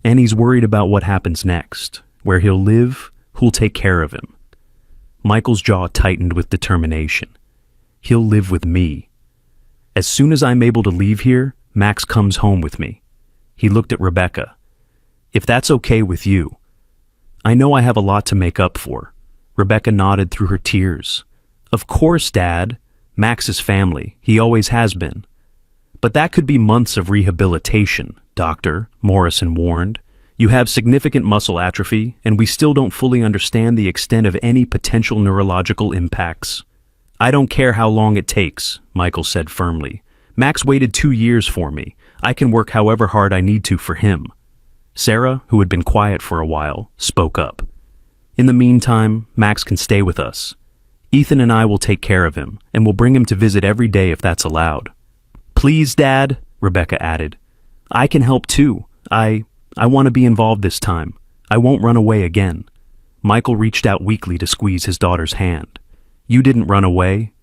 And he's worried about what happens next, where he'll live, who'll take care of him." Michael's jaw tightened with determination. "He'll live with me. As soon as I'm able to leave here, Max comes home with me." He looked at Rebecca. "If that's okay with you." "I know I have a lot to make up for." Rebecca nodded through her tears. "Of course, Dad. Max's family. He always has been." "But that could be months of rehabilitation, Doctor," Morrison warned. "You have significant muscle atrophy, and we still don't fully understand the extent of any potential neurological impacts." "I don't care how long it takes," Michael said firmly. "Max waited 2 years for me. I can work however hard I need to for him." Sarah, who had been quiet for a while, spoke up. "In the meantime, Max can stay with us. Ethan and I will take care of him, and we'll bring him to visit every day if that's allowed." "Please, Dad," Rebecca added. "I can help too. I want to be involved this time. I won't run away again." Michael reached out weakly to squeeze his daughter's hand. "You didn't run away.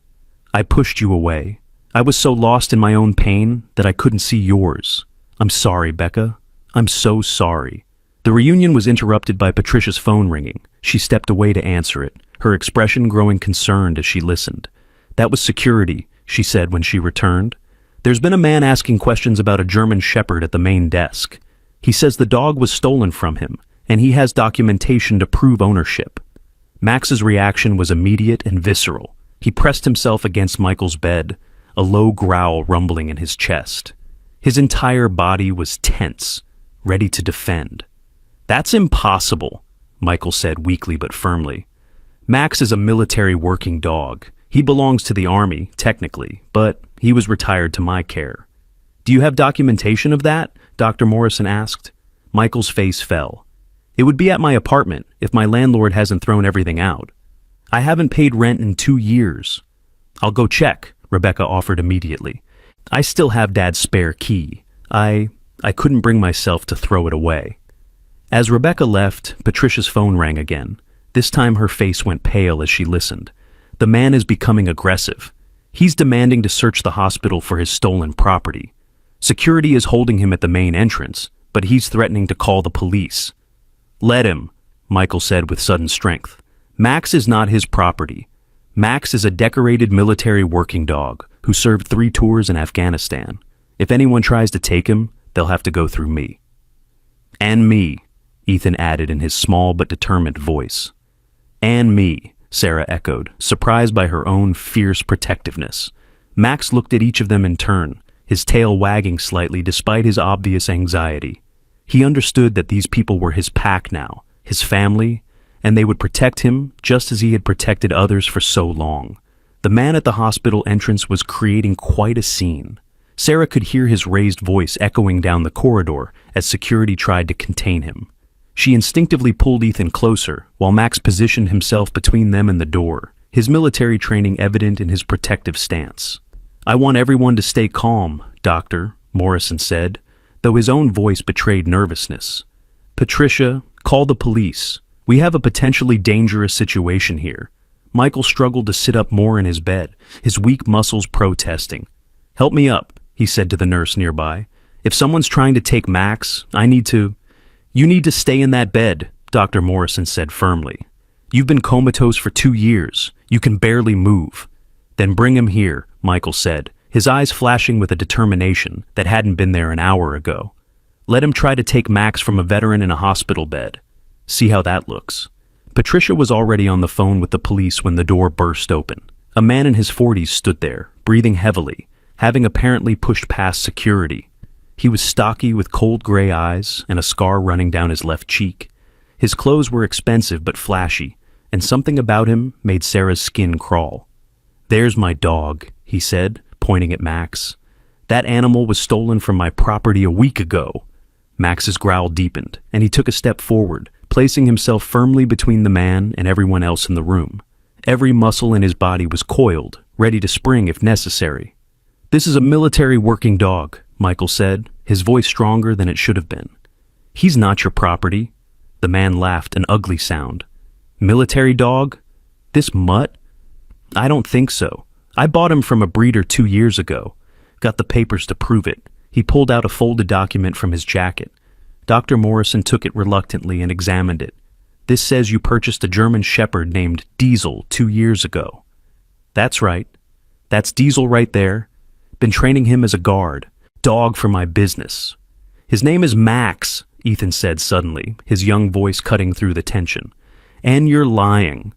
I pushed you away. I was so lost in my own pain that I couldn't see yours. I'm sorry, Becca. I'm so sorry." The reunion was interrupted by Patricia's phone ringing. She stepped away to answer it, her expression growing concerned as she listened. "That was security," she said when she returned. "There's been a man asking questions about a German Shepherd at the main desk. He says the dog was stolen from him, and he has documentation to prove ownership." Max's reaction was immediate and visceral. He pressed himself against Michael's bed, a low growl rumbling in his chest. His entire body was tense, ready to defend. "That's impossible," Michael said weakly but firmly. "Max is a military working dog. He belongs to the army, technically, but he was retired to my care." "Do you have documentation of that?" Dr. Morrison asked. Michael's face fell. "It would be at my apartment if my landlord hasn't thrown everything out. I haven't paid rent in 2 years. "I'll go check," Rebecca offered immediately. "I still have Dad's spare key. I couldn't bring myself to throw it away." As Rebecca left, Patricia's phone rang again. This time her face went pale as she listened. "The man is becoming aggressive. He's demanding to search the hospital for his stolen property. Security is holding him at the main entrance, but he's threatening to call the police." "Let him," Michael said with sudden strength. "Max is not his property. Max is a decorated military working dog who served 3 tours in Afghanistan. If anyone tries to take him, they'll have to go through me." "And me," Ethan added in his small but determined voice. "And me," Sarah echoed, surprised by her own fierce protectiveness. Max looked at each of them in turn, his tail wagging slightly despite his obvious anxiety. He understood that these people were his pack now, his family, and they would protect him just as he had protected others for so long. The man at the hospital entrance was creating quite a scene. Sarah could hear his raised voice echoing down the corridor as security tried to contain him. She instinctively pulled Ethan closer, while Max positioned himself between them and the door, his military training evident in his protective stance. "I want everyone to stay calm, Doctor," Morrison said, though his own voice betrayed nervousness. "Patricia, call the police. We have a potentially dangerous situation here." Michael struggled to sit up more in his bed, his weak muscles protesting. "Help me up," he said to the nurse nearby. "If someone's trying to take Max, I need to..." You need to stay in that bed, Dr. Morrison said firmly. You've been comatose for 2 years. You can barely move. Then bring him here, Michael said, his eyes flashing with a determination that hadn't been there an hour ago. Let him try to take Max from a veteran in a hospital bed. See how that looks. Patricia was already on the phone with the police when the door burst open. A man in his 40s stood there, breathing heavily, having apparently pushed past security. He was stocky with cold gray eyes and a scar running down his left cheek. His clothes were expensive but flashy, and something about him made Sarah's skin crawl. There's my dog, he said, pointing at Max. That animal was stolen from my property a week ago. Max's growl deepened, and he took a step forward, placing himself firmly between the man and everyone else in the room. Every muscle in his body was coiled, ready to spring if necessary. This is a military working dog, Michael said, his voice stronger than it should have been. He's not your property. The man laughed, an ugly sound. Military dog? This mutt? I don't think so. I bought him from a breeder 2 years ago. Got the papers to prove it. He pulled out a folded document from his jacket. Dr. Morrison took it reluctantly and examined it. This says you purchased a German Shepherd named Diesel 2 years ago. That's right. That's Diesel right there. Been training him as a guard. Dog for my business. His name is Max, Ethan said suddenly, his young voice cutting through the tension. And you're lying.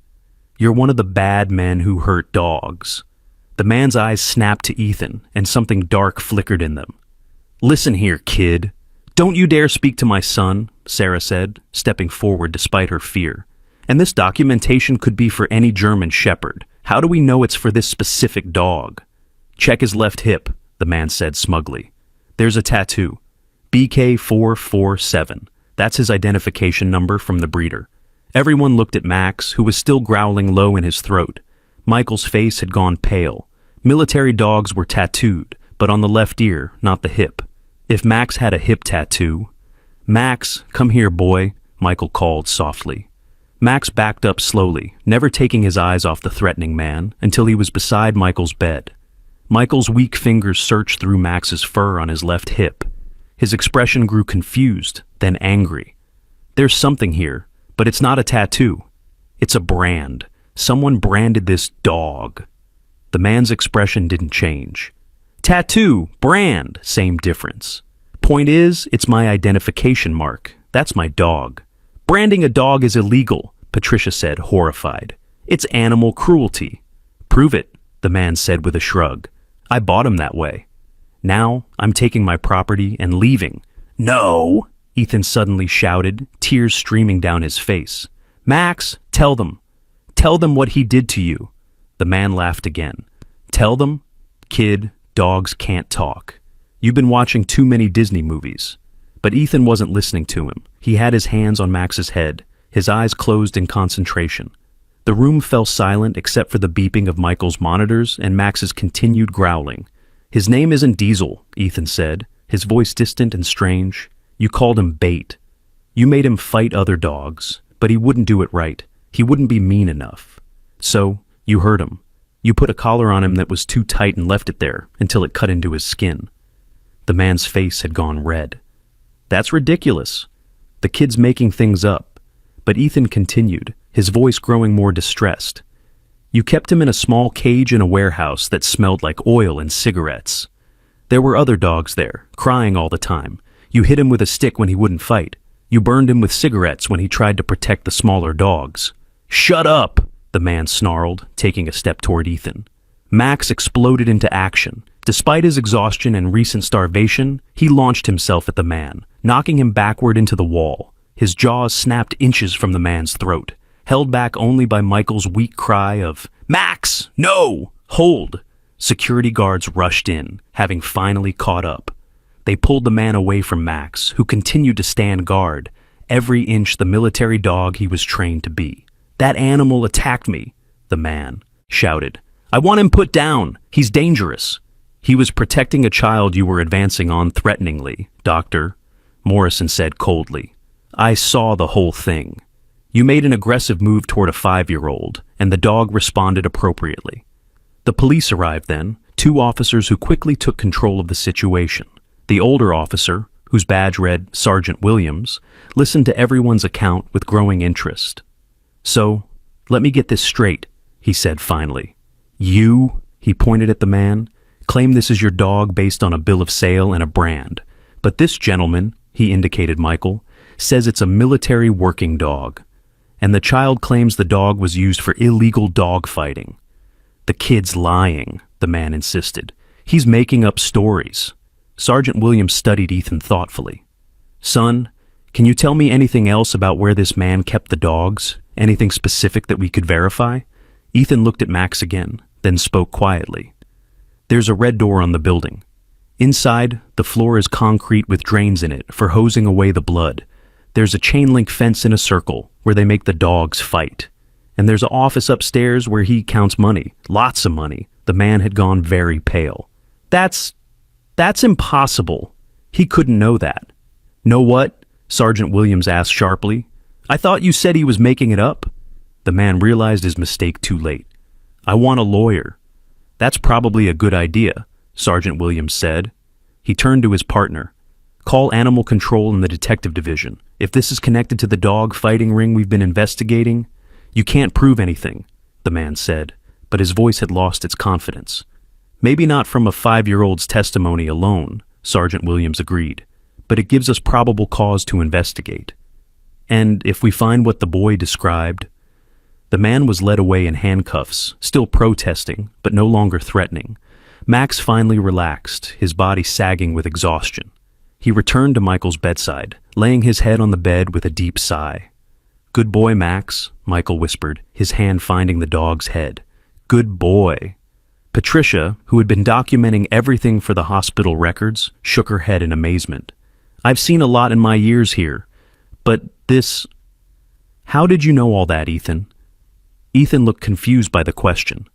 You're one of the bad men who hurt dogs. The man's eyes snapped to Ethan, and something dark flickered in them. Listen here, kid. Don't you dare speak to my son, Sarah said, stepping forward despite her fear. And this documentation could be for any German Shepherd. How do we know it's for this specific dog? Check his left hip, the man said smugly. There's a tattoo. BK447. That's his identification number from the breeder. Everyone looked at Max, who was still growling low in his throat. Michael's face had gone pale. Military dogs were tattooed, but on the left ear, not the hip. If Max had a hip tattoo... Max, come here, boy, Michael called softly. Max backed up slowly, never taking his eyes off the threatening man, until he was beside Michael's bed. Michael's weak fingers searched through Max's fur on his left hip. His expression grew confused, then angry. There's something here, but it's not a tattoo. It's a brand. Someone branded this dog. The man's expression didn't change. Tattoo, brand, same difference. Point is, it's my identification mark. That's my dog. Branding a dog is illegal, Patricia said, horrified. It's animal cruelty. Prove it, the man said with a shrug. I bought him that way. Now, I'm taking my property and leaving. No, Ethan suddenly shouted, tears streaming down his face. Max, tell them. Tell them what he did to you. The man laughed again. Tell them? Kid, dogs can't talk. You've been watching too many Disney movies. But Ethan wasn't listening to him. He had his hands on Max's head, his eyes closed in concentration. The room fell silent except for the beeping of Michael's monitors and Max's continued growling. His name isn't Diesel, Ethan said, his voice distant and strange. You called him bait. You made him fight other dogs, but he wouldn't do it right. He wouldn't be mean enough. So, you hurt him. You put a collar on him that was too tight and left it there until it cut into his skin. The man's face had gone red. That's ridiculous. The kid's making things up. But Ethan continued, his voice growing more distressed. You kept him in a small cage in a warehouse that smelled like oil and cigarettes. There were other dogs there, crying all the time. You hit him with a stick when he wouldn't fight. You burned him with cigarettes when he tried to protect the smaller dogs. Shut up, the man snarled, taking a step toward Ethan. Max exploded into action. Despite his exhaustion and recent starvation, he launched himself at the man, knocking him backward into the wall. His jaws snapped inches from the man's throat, held back only by Michael's weak cry of, Max, no, hold. Security guards rushed in, having finally caught up. They pulled the man away from Max, who continued to stand guard, every inch the military dog he was trained to be. That animal attacked me, the man shouted. I want him put down. He's dangerous. He was protecting a child you were advancing on threateningly, Doctor, Morrison said coldly. I saw the whole thing. You made an aggressive move toward a 5-year-old, and the dog responded appropriately. The police arrived then, 2 officers who quickly took control of the situation. The older officer, whose badge read Sergeant Williams, listened to everyone's account with growing interest. "So, let me get this straight," he said finally. "You," he pointed at the man, "claim this is your dog based on a bill of sale and a brand. But this gentleman," he indicated Michael, "says it's a military working dog. And the child claims the dog was used for illegal dog fighting." "The kid's lying," the man insisted. "He's making up stories." Sergeant Williams studied Ethan thoughtfully. "Son, can you tell me anything else about where this man kept the dogs? Anything specific that we could verify?" Ethan looked at Max again, then spoke quietly. "There's a red door on the building. Inside, the floor is concrete with drains in it for hosing away the blood. There's a chain-link fence in a circle where they make the dogs fight. And there's an office upstairs where he counts money, lots of money." The man had gone very pale. That's impossible. He couldn't know that." "Know what?" Sergeant Williams asked sharply. "I thought you said he was making it up." The man realized his mistake too late. "I want a lawyer." "That's probably a good idea," Sergeant Williams said. He turned to his partner. "Call Animal Control in the Detective Division. If this is connected to the dog fighting ring we've been investigating—" "You can't prove anything," the man said, but his voice had lost its confidence. "Maybe not from a 5-year-old's testimony alone," Sergeant Williams agreed, "but it gives us probable cause to investigate. And if we find what the boy described—" The man was led away in handcuffs, still protesting, but no longer threatening. Max finally relaxed, his body sagging with exhaustion. He returned to Michael's bedside, laying his head on the bed with a deep sigh. "Good boy, Max," Michael whispered, his hand finding the dog's head. "Good boy." Patricia, who had been documenting everything for the hospital records, shook her head in amazement. "I've seen a lot in my years here, but this—" "How did you know all that, Ethan?" Ethan looked confused by the question.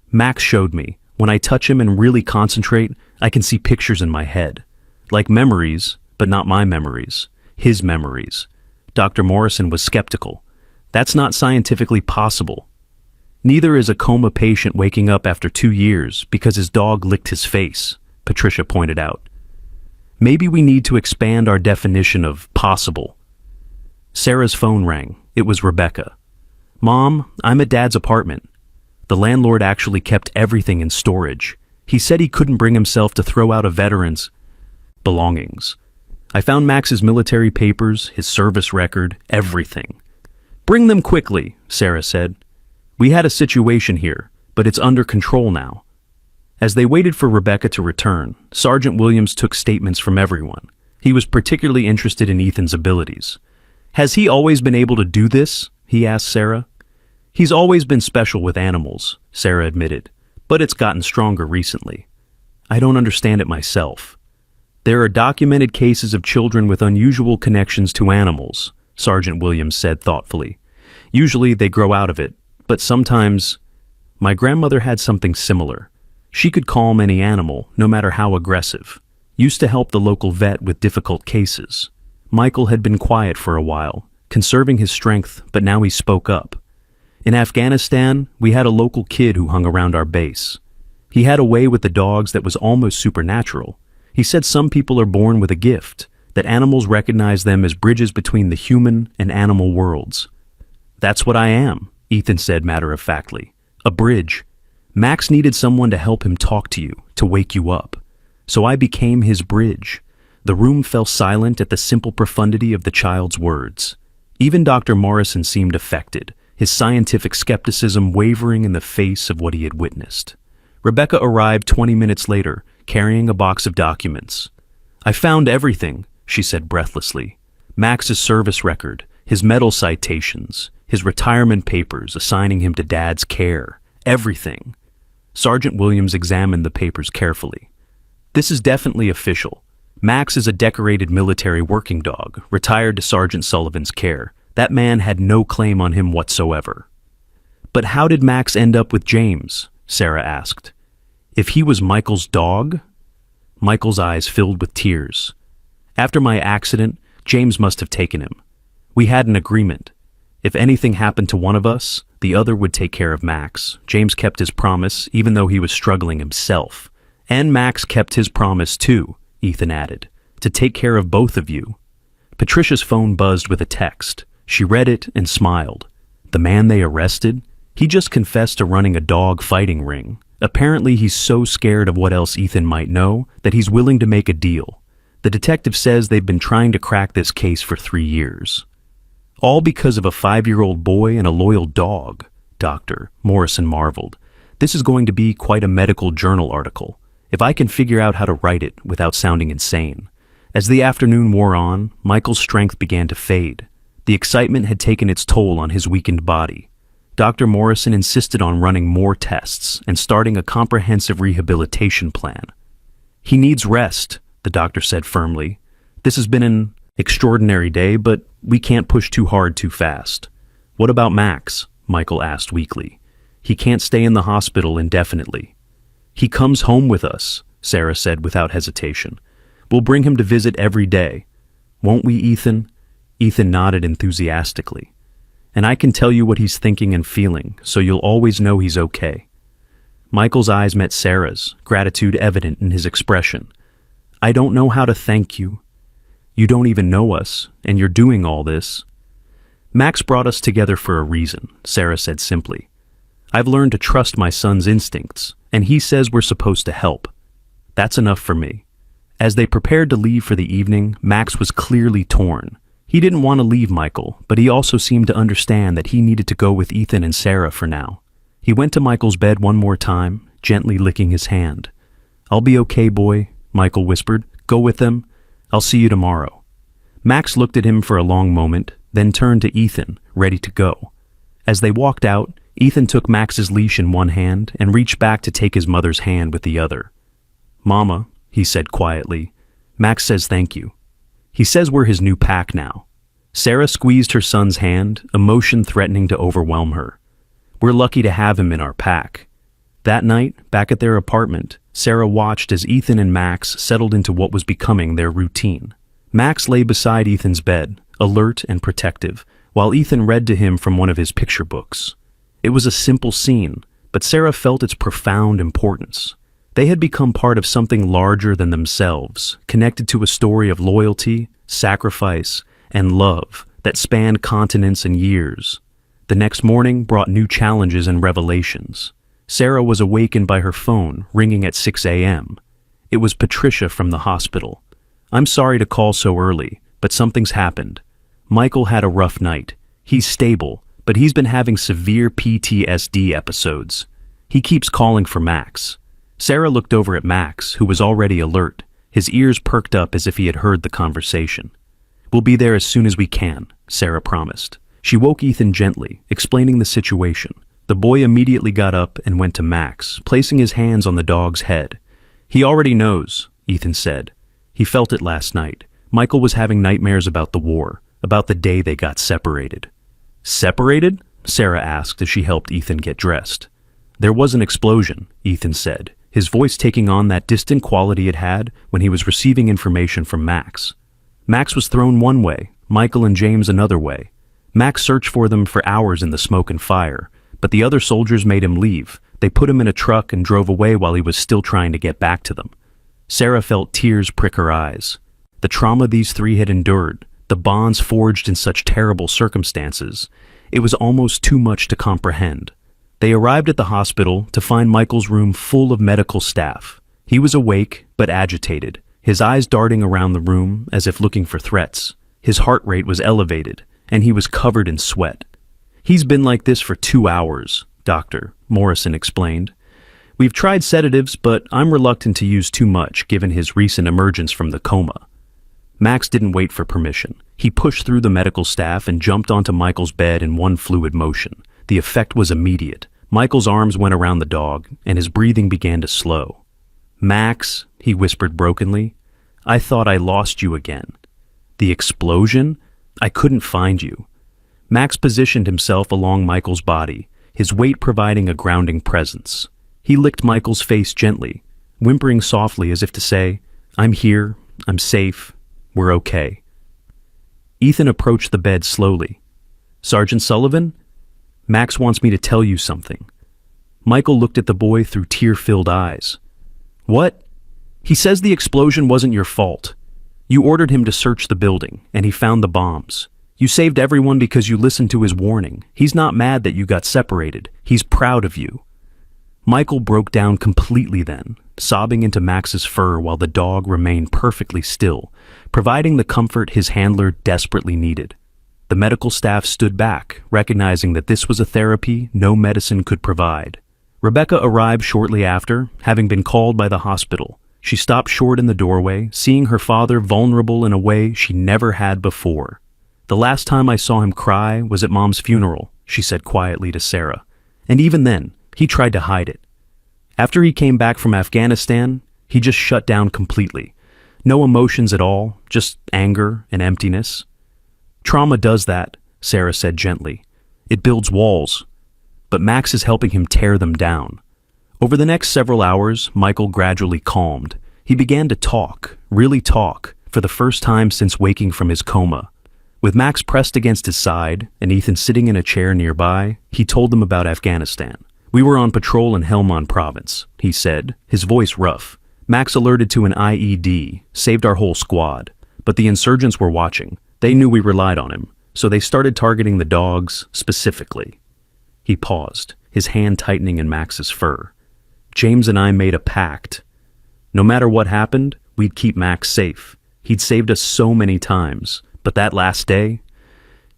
"Max showed me. When I touch him and really concentrate, I can see pictures in my head. Like memories, but not my memories. His memories." Dr. Morrison was skeptical. "That's not scientifically possible." "Neither is a coma patient waking up after 2 years because his dog licked his face," Patricia pointed out. "Maybe we need to expand our definition of possible." Sarah's phone rang. It was Rebecca. "Mom, I'm at Dad's apartment. The landlord actually kept everything in storage. He said he couldn't bring himself to throw out a veteran's belongings. I found Max's military papers, his service record, everything." "Bring them quickly," Sarah said. "We had a situation here, but it's under control now." As they waited for Rebecca to return, Sergeant Williams took statements from everyone. He was particularly interested in Ethan's abilities. "Has he always been able to do this?" he asked Sarah. "He's always been special with animals," Sarah admitted, "but it's gotten stronger recently. I don't understand it myself." "There are documented cases of children with unusual connections to animals," Sergeant Williams said thoughtfully. "Usually they grow out of it, but sometimes—" "My grandmother had something similar. She could calm any animal, no matter how aggressive. Used to help the local vet with difficult cases." Michael had been quiet for a while, conserving his strength, but now he spoke up. "In Afghanistan, we had a local kid who hung around our base. He had a way with the dogs that was almost supernatural. He said some people are born with a gift, that animals recognize them as bridges between the human and animal worlds." "That's what I am," Ethan said matter-of-factly. "A bridge. Max needed someone to help him talk to you, to wake you up. So I became his bridge." The room fell silent at the simple profundity of the child's words. Even Dr. Morrison seemed affected, his scientific skepticism wavering in the face of what he had witnessed. Rebecca arrived 20 minutes later, carrying a box of documents. "I found everything," she said breathlessly. "Max's service record, his medal citations, his retirement papers assigning him to Dad's care, everything." Sergeant Williams examined the papers carefully. "This is definitely official. Max is a decorated military working dog, retired to Sergeant Sullivan's care. That man had no claim on him whatsoever." "But how did Max end up with James?" Sarah asked. "If he was Michael's dog?" Michael's eyes filled with tears. "After my accident, James must have taken him. We had an agreement. If anything happened to one of us, the other would take care of Max. James kept his promise, even though he was struggling himself. And Max kept his promise too," Ethan added. to take care of both of you." Patricia's phone buzzed with a text. She read it and smiled. The man they arrested? He just confessed to running a dog fighting ring. Apparently he's so scared of what else Ethan might know that he's willing to make a deal. The detective says they've been trying to crack this case for 3 years. All because of a 5-year-old boy and a loyal dog, Dr. Morrison marveled. This is going to be quite a medical journal article, if I can figure out how to write it without sounding insane. As the afternoon wore on, Michael's strength began to fade. The excitement had taken its toll on his weakened body. Dr. Morrison insisted on running more tests and starting a comprehensive rehabilitation plan. "He needs rest," the doctor said firmly. "This has been an extraordinary day, but we can't push too hard too fast." "What about Max?" Michael asked weakly. "He can't stay in the hospital indefinitely." "He comes home with us," Sarah said without hesitation. "We'll bring him to visit every day. Won't we, Ethan?" Ethan nodded enthusiastically. "And I can tell you what he's thinking and feeling, so you'll always know he's okay." Michael's eyes met Sarah's, gratitude evident in his expression. "I don't know how to thank you. You don't even know us, and you're doing all this." "Max brought us together for a reason," Sarah said simply. "I've learned to trust my son's instincts, and he says we're supposed to help. That's enough for me." As they prepared to leave for the evening, Max was clearly torn. He didn't want to leave Michael, but he also seemed to understand that he needed to go with Ethan and Sarah for now. He went to Michael's bed one more time, gently licking his hand. "I'll be okay, boy," Michael whispered. "Go with them. I'll see you tomorrow." Max looked at him for a long moment, then turned to Ethan, ready to go. As they walked out, Ethan took Max's leash in one hand and reached back to take his mother's hand with the other. "Mama," he said quietly, "Max says thank you. He says we're his new pack now." Sarah squeezed her son's hand, emotion threatening to overwhelm her. "We're lucky to have him in our pack." That night, back at their apartment, Sarah watched as Ethan and Max settled into what was becoming their routine. Max lay beside Ethan's bed, alert and protective, while Ethan read to him from one of his picture books. It was a simple scene, but Sarah felt its profound importance. They had become part of something larger than themselves, connected to a story of loyalty, sacrifice, and love that spanned continents and years. The next morning brought new challenges and revelations. Sarah was awakened by her phone ringing at 6 a.m. It was Patricia from the hospital. "I'm sorry to call so early, but something's happened. Michael had a rough night. He's stable, but he's been having severe PTSD episodes. He keeps calling for Max." Sarah looked over at Max, who was already alert. His ears perked up as if he had heard the conversation. "We'll be there as soon as we can," Sarah promised. She woke Ethan gently, explaining the situation. The boy immediately got up and went to Max, placing his hands on the dog's head. "He already knows," Ethan said. "He felt it last night. Michael was having nightmares about the war, about the day they got separated." "Separated?" Sarah asked as she helped Ethan get dressed. "There was an explosion," Ethan said, his voice taking on that distant quality it had when he was receiving information from Max. "Max was thrown one way, Michael and James another way. Max searched for them for hours in the smoke and fire, but the other soldiers made him leave. They put him in a truck and drove away while he was still trying to get back to them." Sarah felt tears prick her eyes. The trauma these three had endured, the bonds forged in such terrible circumstances, it was almost too much to comprehend. They arrived at the hospital to find Michael's room full of medical staff. He was awake, but agitated, his eyes darting around the room as if looking for threats. His heart rate was elevated, and he was covered in sweat. "He's been like this for 2 hours, Dr. Morrison explained. "We've tried sedatives, but I'm reluctant to use too much given his recent emergence from the coma." Max didn't wait for permission. He pushed through the medical staff and jumped onto Michael's bed in one fluid motion. The effect was immediate. Michael's arms went around the dog, and his breathing began to slow. "Max," he whispered brokenly, "I thought I lost you again." "The explosion? I couldn't find you." Max positioned himself along Michael's body, his weight providing a grounding presence. He licked Michael's face gently, whimpering softly as if to say, "I'm here, I'm safe, we're okay." Ethan approached the bed slowly. "Sergeant Sullivan? Max wants me to tell you something." Michael looked at the boy through tear-filled eyes. "What?" "He says the explosion wasn't your fault. You ordered him to search the building, and he found the bombs. You saved everyone because you listened to his warning. He's not mad that you got separated. He's proud of you." Michael broke down completely then, sobbing into Max's fur while the dog remained perfectly still, providing the comfort his handler desperately needed. The medical staff stood back, recognizing that this was a therapy no medicine could provide. Rebecca arrived shortly after, having been called by the hospital. She stopped short in the doorway, seeing her father vulnerable in a way she never had before. "The last time I saw him cry was at Mom's funeral," she said quietly to Sarah. "And even then, he tried to hide it. After he came back from Afghanistan, he just shut down completely. No emotions at all, just anger and emptiness." "Trauma does that," Sarah said gently. "It builds walls. But Max is helping him tear them down." Over the next several hours, Michael gradually calmed. He began to talk, really talk, for the first time since waking from his coma. With Max pressed against his side and Ethan sitting in a chair nearby, he told them about Afghanistan. "We were on patrol in Helmand province," he said, his voice rough. "Max alerted to an IED, saved our whole squad. But the insurgents were watching. They knew we relied on him, so they started targeting the dogs specifically." He paused, his hand tightening in Max's fur. "James and I made a pact. No matter what happened, we'd keep Max safe. He'd saved us so many times. But that last day—"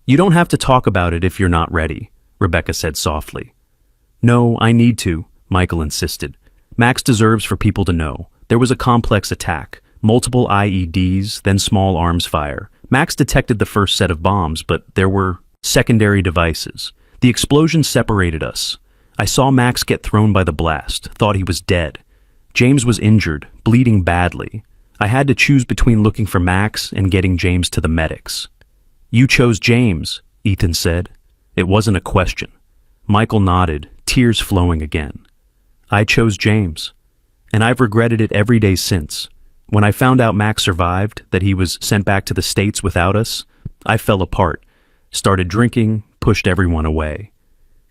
"You don't have to talk about it if you're not ready," Rebecca said softly. "No, I need to," Michael insisted. "Max deserves for people to know. There was a complex attack, multiple IEDs, then small arms fire. Max detected the first set of bombs, but there were secondary devices. The explosion separated us. I saw Max get thrown by the blast, thought he was dead. James was injured, bleeding badly. I had to choose between looking for Max and getting James to the medics." "You chose James," Ethan said. It wasn't a question. Michael nodded, tears flowing again. "I chose James, and I've regretted it every day since. When I found out Max survived, that he was sent back to the States without us, I fell apart, started drinking, pushed everyone away."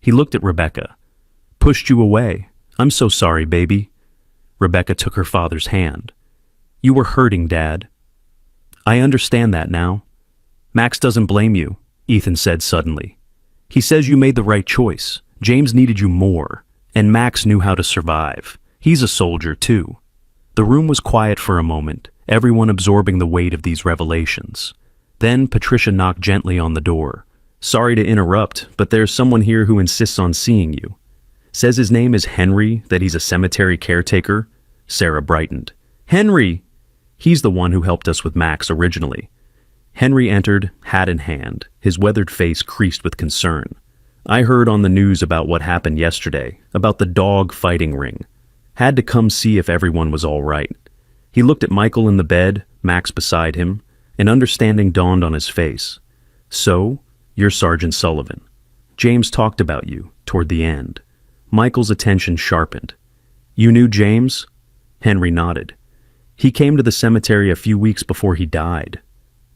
He looked at Rebecca. "Pushed you away? I'm so sorry, baby." Rebecca took her father's hand. "You were hurting, Dad." "I understand that now." "Max doesn't blame you," Ethan said suddenly. "He says you made the right choice. James needed you more, and Max knew how to survive. He's a soldier, too." The room was quiet for a moment, everyone absorbing the weight of these revelations. Then Patricia knocked gently on the door. "Sorry to interrupt, but there's someone here who insists on seeing you. Says his name is Henry, that he's a cemetery caretaker." Sarah brightened. "Henry! He's the one who helped us with Max originally." Henry entered, hat in hand, his weathered face creased with concern. "I heard on the news about what happened yesterday, about the dog fighting ring. Had to come see if everyone was all right." He looked at Michael in the bed, Max beside him. An understanding dawned on his face. "So, you're Sergeant Sullivan. James talked about you, toward the end." Michael's attention sharpened. "You knew James?" Henry nodded. "He came to the cemetery a few weeks before he died.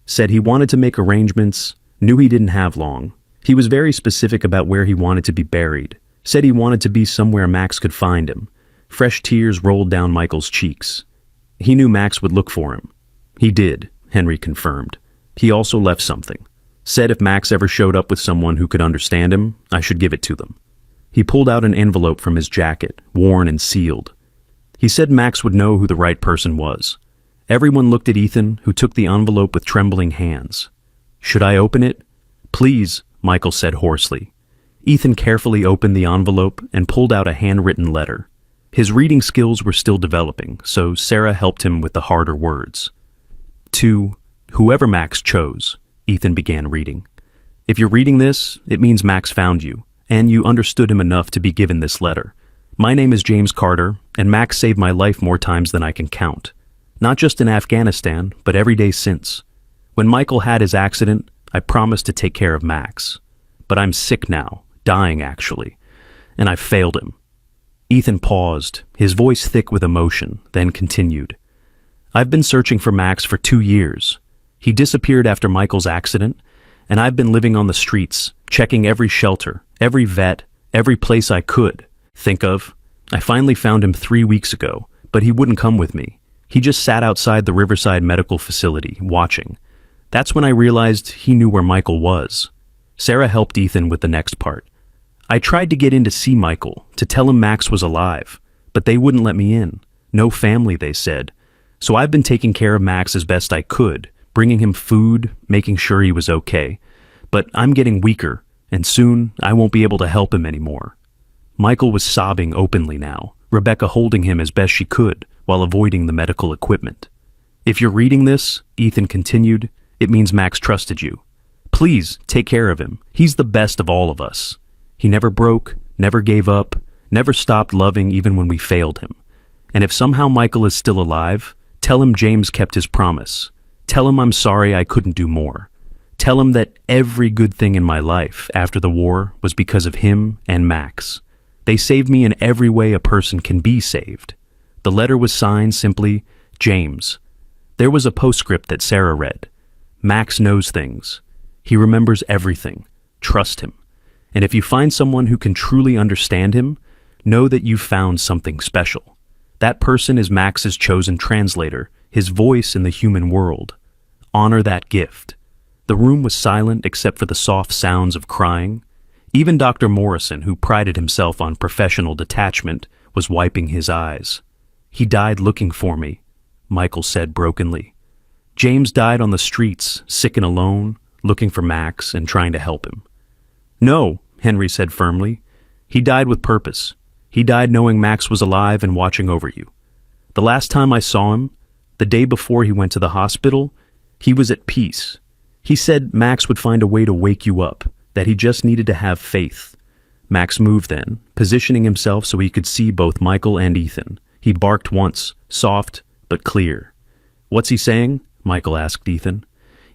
Said he wanted to make arrangements, knew he didn't have long. He was very specific about where he wanted to be buried. Said he wanted to be somewhere Max could find him." Fresh tears rolled down Michael's cheeks. "He knew Max would look for him." "He did," Henry confirmed. "He also left something. Said if Max ever showed up with someone who could understand him, I should give it to them." He pulled out an envelope from his jacket, worn and sealed. He said Max would know who the right person was. Everyone looked at Ethan, who took the envelope with trembling hands. "Should I open it?" "Please," Michael said hoarsely. Ethan carefully opened the envelope and pulled out a handwritten letter. His reading skills were still developing, so Sarah helped him with the harder words. "To whoever Max chose," Ethan began reading. "If you're reading this, it means Max found you, and you understood him enough to be given this letter. My name is James Carter, and Max saved my life more times than I can count. Not just in Afghanistan, but every day since. When Michael had his accident, I promised to take care of Max. But I'm sick now, dying actually, and I failed him." Ethan paused, his voice thick with emotion, then continued. "I've been searching for Max for 2 years. He disappeared after Michael's accident, and I've been living on the streets, checking every shelter, every vet, every place I could think of. I finally found him 3 weeks ago, but he wouldn't come with me. He just sat outside the Riverside Medical Facility, watching. That's when I realized he knew where Michael was. Sarah helped Ethan with the next part. I tried to get in to see Michael, to tell him Max was alive, but they wouldn't let me in. No family, they said. So I've been taking care of Max as best I could, bringing him food, making sure he was okay. But I'm getting weaker, and soon I won't be able to help him anymore. Michael was sobbing openly now, Rebecca holding him as best she could while avoiding the medical equipment. If you're reading this, Ethan continued, it means Max trusted you. Please take care of him. He's the best of all of us. He never broke, never gave up, never stopped loving even when we failed him. And if somehow Michael is still alive, tell him James kept his promise. Tell him I'm sorry I couldn't do more. Tell him that every good thing in my life after the war was because of him and Max. They saved me in every way a person can be saved. The letter was signed simply, James. There was a postscript that Sarah read. Max knows things. He remembers everything. Trust him. And if you find someone who can truly understand him, know that you've found something special. That person is Max's chosen translator, his voice in the human world. Honor that gift. The room was silent except for the soft sounds of crying. Even Dr. Morrison, who prided himself on professional detachment, was wiping his eyes. He died looking for me, Michael said brokenly. James died on the streets, sick and alone, looking for Max and trying to help him. No, Henry said firmly. He died with purpose. He died knowing Max was alive and watching over you. The last time I saw him, the day before he went to the hospital, he was at peace. He said Max would find a way to wake you up, that he just needed to have faith. Max moved then, positioning himself so he could see both Michael and Ethan. He barked once, soft but clear. What's he saying? Michael asked Ethan.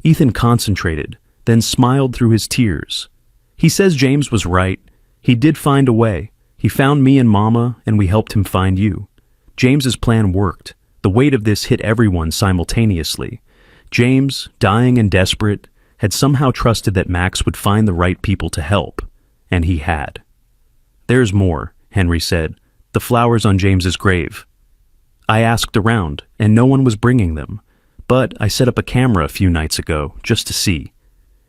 Ethan concentrated, then smiled through his tears. He says James was right. He did find a way. He found me and Mama, and we helped him find you. James's plan worked. The weight of this hit everyone simultaneously. James, dying and desperate, had somehow trusted that Max would find the right people to help, and he had. There's more, Henry said. The flowers on James's grave. I asked around, and no one was bringing them. But I set up a camera a few nights ago, just to see.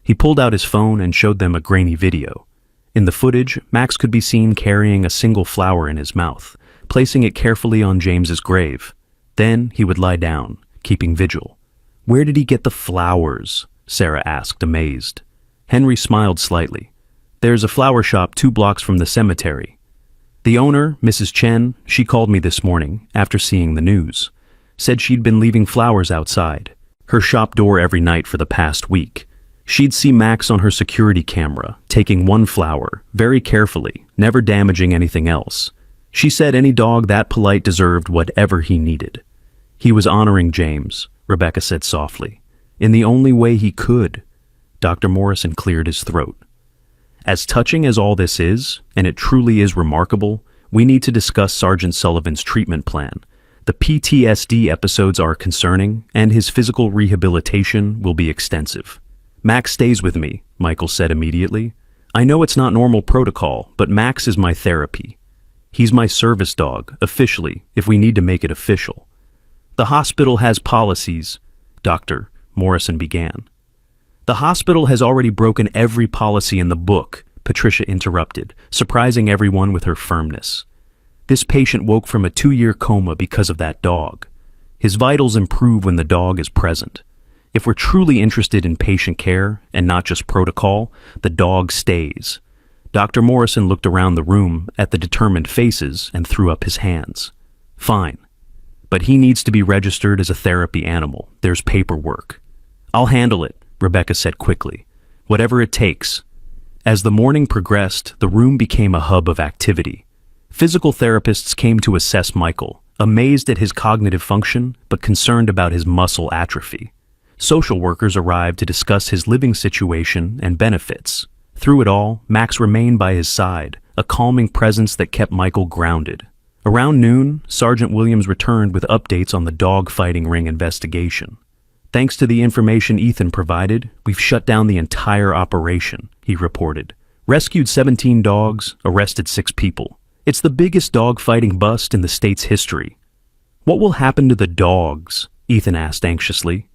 He pulled out his phone and showed them a grainy video. In the footage, Max could be seen carrying a single flower in his mouth, placing it carefully on James's grave. Then he would lie down, keeping vigil. Where did he get the flowers? Sarah asked, amazed. Henry smiled slightly. There's a flower shop 2 blocks from the cemetery. The owner, Mrs. Chen, she called me this morning, after seeing the news. Said she'd been leaving flowers outside, her shop door every night for the past week. She'd see Max on her security camera, taking one flower, very carefully, never damaging anything else. She said any dog that polite deserved whatever he needed. He was honoring James, Rebecca said softly, in the only way he could. Dr. Morrison cleared his throat. As touching as all this is, and it truly is remarkable, we need to discuss Sergeant Sullivan's treatment plan. The PTSD episodes are concerning, and his physical rehabilitation will be extensive. Max stays with me, Michael said immediately. I know it's not normal protocol, but Max is my therapy. He's my service dog, officially, if we need to make it official. The hospital has policies, Dr. Morrison began. The hospital has already broken every policy in the book, Patricia interrupted, surprising everyone with her firmness. This patient woke from a 2-year coma because of that dog. His vitals improve when the dog is present. If we're truly interested in patient care and not just protocol, the dog stays. Dr. Morrison looked around the room at the determined faces and threw up his hands. Fine. But he needs to be registered as a therapy animal. There's paperwork. I'll handle it, Rebecca said quickly. Whatever it takes. As the morning progressed, the room became a hub of activity. Physical therapists came to assess Michael, amazed at his cognitive function, but concerned about his muscle atrophy. Social workers arrived to discuss his living situation and benefits. Through it all, Max remained by his side, a calming presence that kept Michael grounded. Around noon, Sergeant Williams returned with updates on the dog fighting ring investigation. Thanks to the information Ethan provided, we've shut down the entire operation, he reported. Rescued 17 dogs, arrested 6 people. It's the biggest dog fighting bust in the state's history. What will happen to the dogs? Ethan asked anxiously.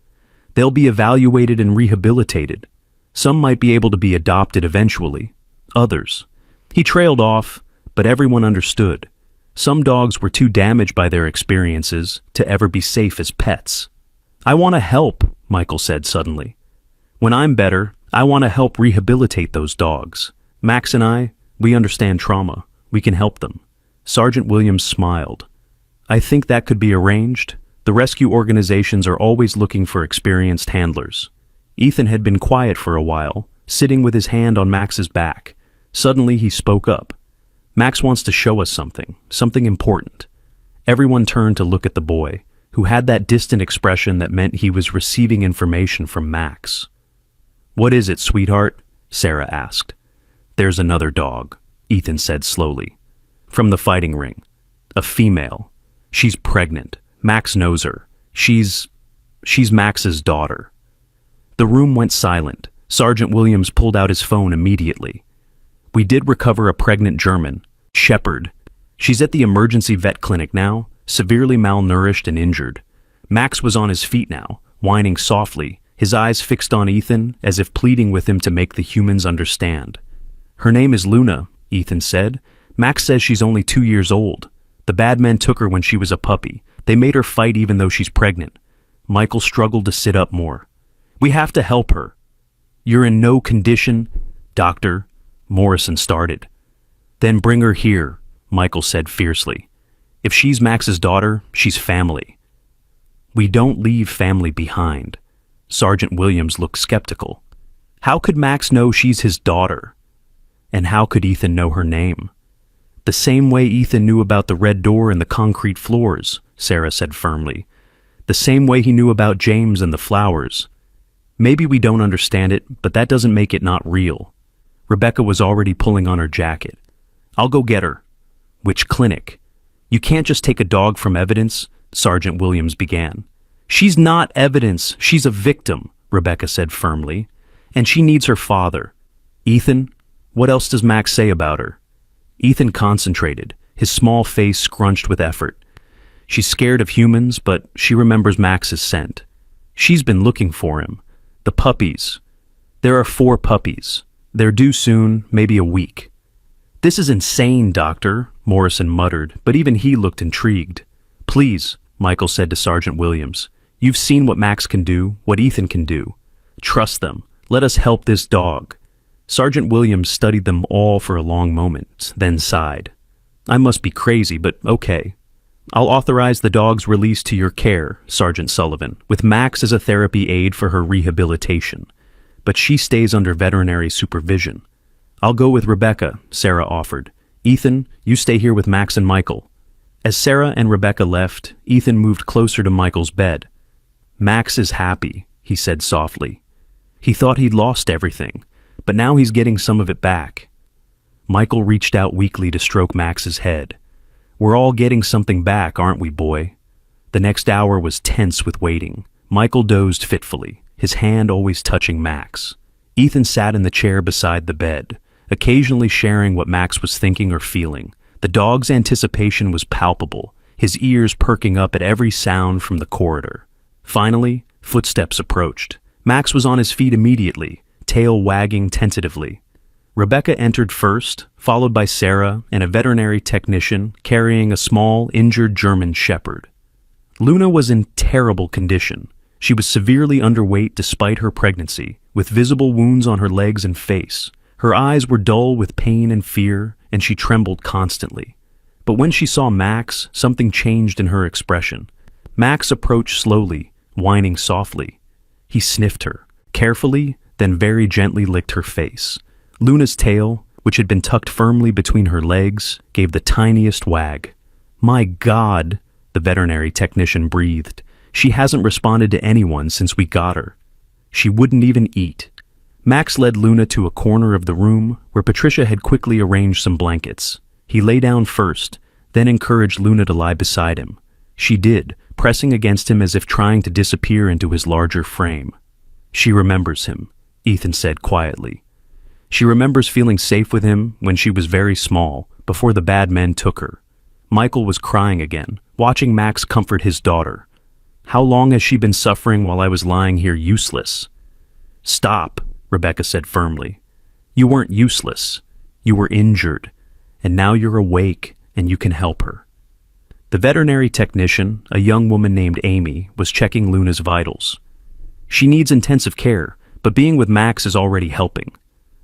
They'll be evaluated and rehabilitated. Some might be able to be adopted eventually. Others. He trailed off, but everyone understood. Some dogs were too damaged by their experiences to ever be safe as pets. I want to help, Michael said suddenly. When I'm better, I want to help rehabilitate those dogs. Max and I, we understand trauma. We can help them. Sergeant Williams smiled. I think that could be arranged. The rescue organizations are always looking for experienced handlers. Ethan had been quiet for a while, sitting with his hand on Max's back. Suddenly he spoke up. Max wants to show us something important. Everyone turned to look at the boy, who had that distant expression that meant he was receiving information from Max. What is it, sweetheart? Sarah asked. There's another dog, Ethan said slowly. From the fighting ring. A female. She's pregnant. Max knows her. She's Max's daughter. The room went silent. Sergeant Williams pulled out his phone immediately. We did recover a pregnant German, Shepherd. She's at the emergency vet clinic now, severely malnourished and injured. Max was on his feet now, whining softly, his eyes fixed on Ethan as if pleading with him to make the humans understand. Her name is Luna, Ethan said. Max says she's only 2 years old. The bad men took her when she was a puppy. They made her fight even though she's pregnant. Michael struggled to sit up more. We have to help her. You're in no condition, Doctor, Morrison started. Then bring her here, Michael said fiercely. If she's Max's daughter, she's family. We don't leave family behind. Sergeant Williams looked skeptical. How could Max know she's his daughter? And how could Ethan know her name? The same way Ethan knew about the red door and the concrete floors, Sarah said firmly. The same way he knew about James and the flowers. Maybe we don't understand it, but that doesn't make it not real. Rebecca was already pulling on her jacket. I'll go get her. Which clinic? You can't just take a dog from evidence, Sergeant Williams began. She's not evidence, she's a victim, Rebecca said firmly. And she needs her father. Ethan, what else does Max say about her? Ethan concentrated, his small face scrunched with effort. She's scared of humans, but she remembers Max's scent. She's been looking for him. The puppies. There are 4 puppies. They're due soon, maybe a week. This is insane, Doctor, Morrison muttered, but even he looked intrigued. Please, Michael said to Sergeant Williams. You've seen what Max can do, what Ethan can do. Trust them. Let us help this dog. Sergeant Williams studied them all for a long moment, then sighed. I must be crazy, but okay. I'll authorize the dog's release to your care, Sergeant Sullivan, with Max as a therapy aid for her rehabilitation. But she stays under veterinary supervision. I'll go with Rebecca, Sarah offered. Ethan, you stay here with Max and Michael. As Sarah and Rebecca left, Ethan moved closer to Michael's bed. Max is happy, he said softly. He thought he'd lost everything, but now he's getting some of it back. Michael reached out weakly to stroke Max's head. We're all getting something back, aren't we, boy? The next hour was tense with waiting. Michael dozed fitfully, his hand always touching Max. Ethan sat in the chair beside the bed, occasionally sharing what Max was thinking or feeling. The dog's anticipation was palpable, his ears perking up at every sound from the corridor. Finally, footsteps approached. Max was on his feet immediately, tail wagging tentatively. Rebecca entered first, followed by Sarah and a veterinary technician carrying a small, injured German Shepherd. Luna was in terrible condition. She was severely underweight despite her pregnancy, with visible wounds on her legs and face. Her eyes were dull with pain and fear, and she trembled constantly. But when she saw Max, something changed in her expression. Max approached slowly, whining softly. He sniffed her, carefully, then very gently licked her face. Luna's tail, which had been tucked firmly between her legs, gave the tiniest wag. My God, the veterinary technician breathed. She hasn't responded to anyone since we got her. She wouldn't even eat. Max led Luna to a corner of the room where Patricia had quickly arranged some blankets. He lay down first, then encouraged Luna to lie beside him. She did, pressing against him as if trying to disappear into his larger frame. She remembers him, Ethan said quietly. She remembers feeling safe with him when she was very small, before the bad men took her. Michael was crying again, watching Max comfort his daughter. How long has she been suffering while I was lying here useless? Stop, Rebecca said firmly. You weren't useless. You were injured, and now you're awake and you can help her. The veterinary technician, a young woman named Amy, was checking Luna's vitals. She needs intensive care, but being with Max is already helping.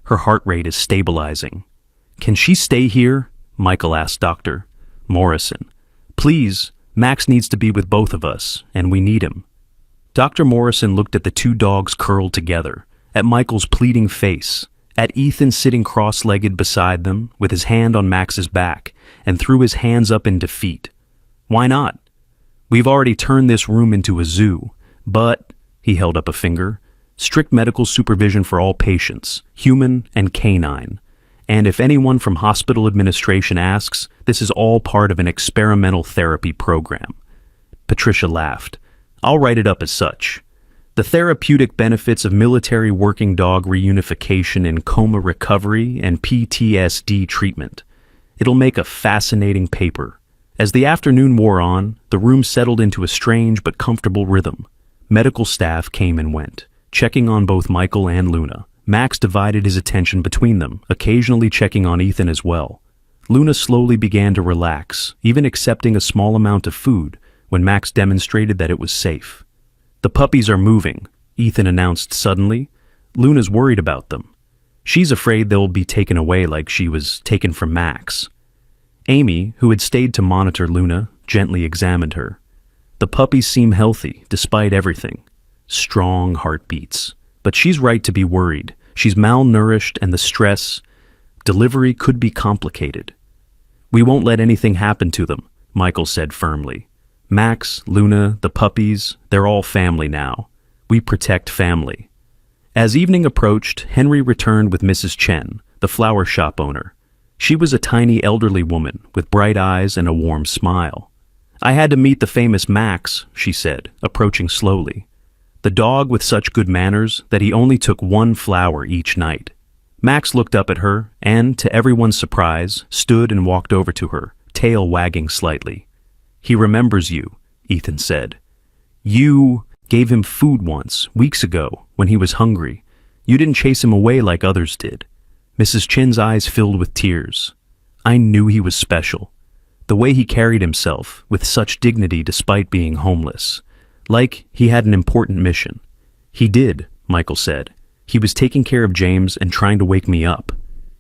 Her heart rate is stabilizing. Can she stay here? Michael asked Dr. Morrison. Please, Max needs to be with both of us, and we need him. Dr. Morrison looked at the two dogs curled together, at Michael's pleading face, at Ethan sitting cross-legged beside them with his hand on Max's back, and threw his hands up in defeat. Why not? We've already turned this room into a zoo, but, he held up a finger, strict medical supervision for all patients, human and canine. And if anyone from hospital administration asks, this is all part of an experimental therapy program. Patricia laughed. I'll write it up as such. The therapeutic benefits of military working dog reunification in coma recovery and PTSD treatment. It'll make a fascinating paper. As the afternoon wore on, the room settled into a strange but comfortable rhythm. Medical staff came and went, checking on both Michael and Luna. Max divided his attention between them, occasionally checking on Ethan as well. Luna slowly began to relax, even accepting a small amount of food, when Max demonstrated that it was safe. The puppies are moving, Ethan announced suddenly. Luna's worried about them. She's afraid they'll be taken away like she was taken from Max. Amy, who had stayed to monitor Luna, gently examined her. The puppies seem healthy, despite everything. Strong heartbeats. But she's right to be worried. She's malnourished and the stress. Delivery could be complicated. We won't let anything happen to them, Michael said firmly. Max, Luna, the puppies, they're all family now. We protect family. As evening approached, Henry returned with Mrs. Chen, the flower shop owner. She was a tiny elderly woman with bright eyes and a warm smile. I had to meet the famous Max, she said, approaching slowly. The dog with such good manners that he only took one flower each night. Max looked up at her and, to everyone's surprise, stood and walked over to her, tail wagging slightly. He remembers you, Ethan said. You gave him food once, weeks ago, when he was hungry. You didn't chase him away like others did. Mrs. Chin's eyes filled with tears. I knew he was special. The way he carried himself, with such dignity despite being homeless. Like he had an important mission. He did, Michael said. He was taking care of James and trying to wake me up.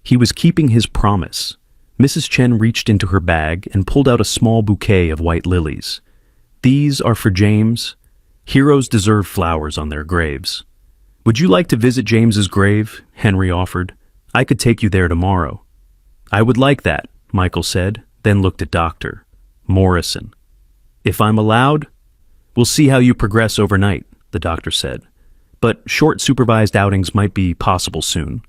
He was keeping his promise. Mrs. Chen reached into her bag and pulled out a small bouquet of white lilies. These are for James. Heroes deserve flowers on their graves. Would you like to visit James's grave? Henry offered. I could take you there tomorrow. I would like that, Michael said, then looked at Dr. Morrison. If I'm allowed? We'll see how you progress overnight, the doctor said. But short supervised outings might be possible soon.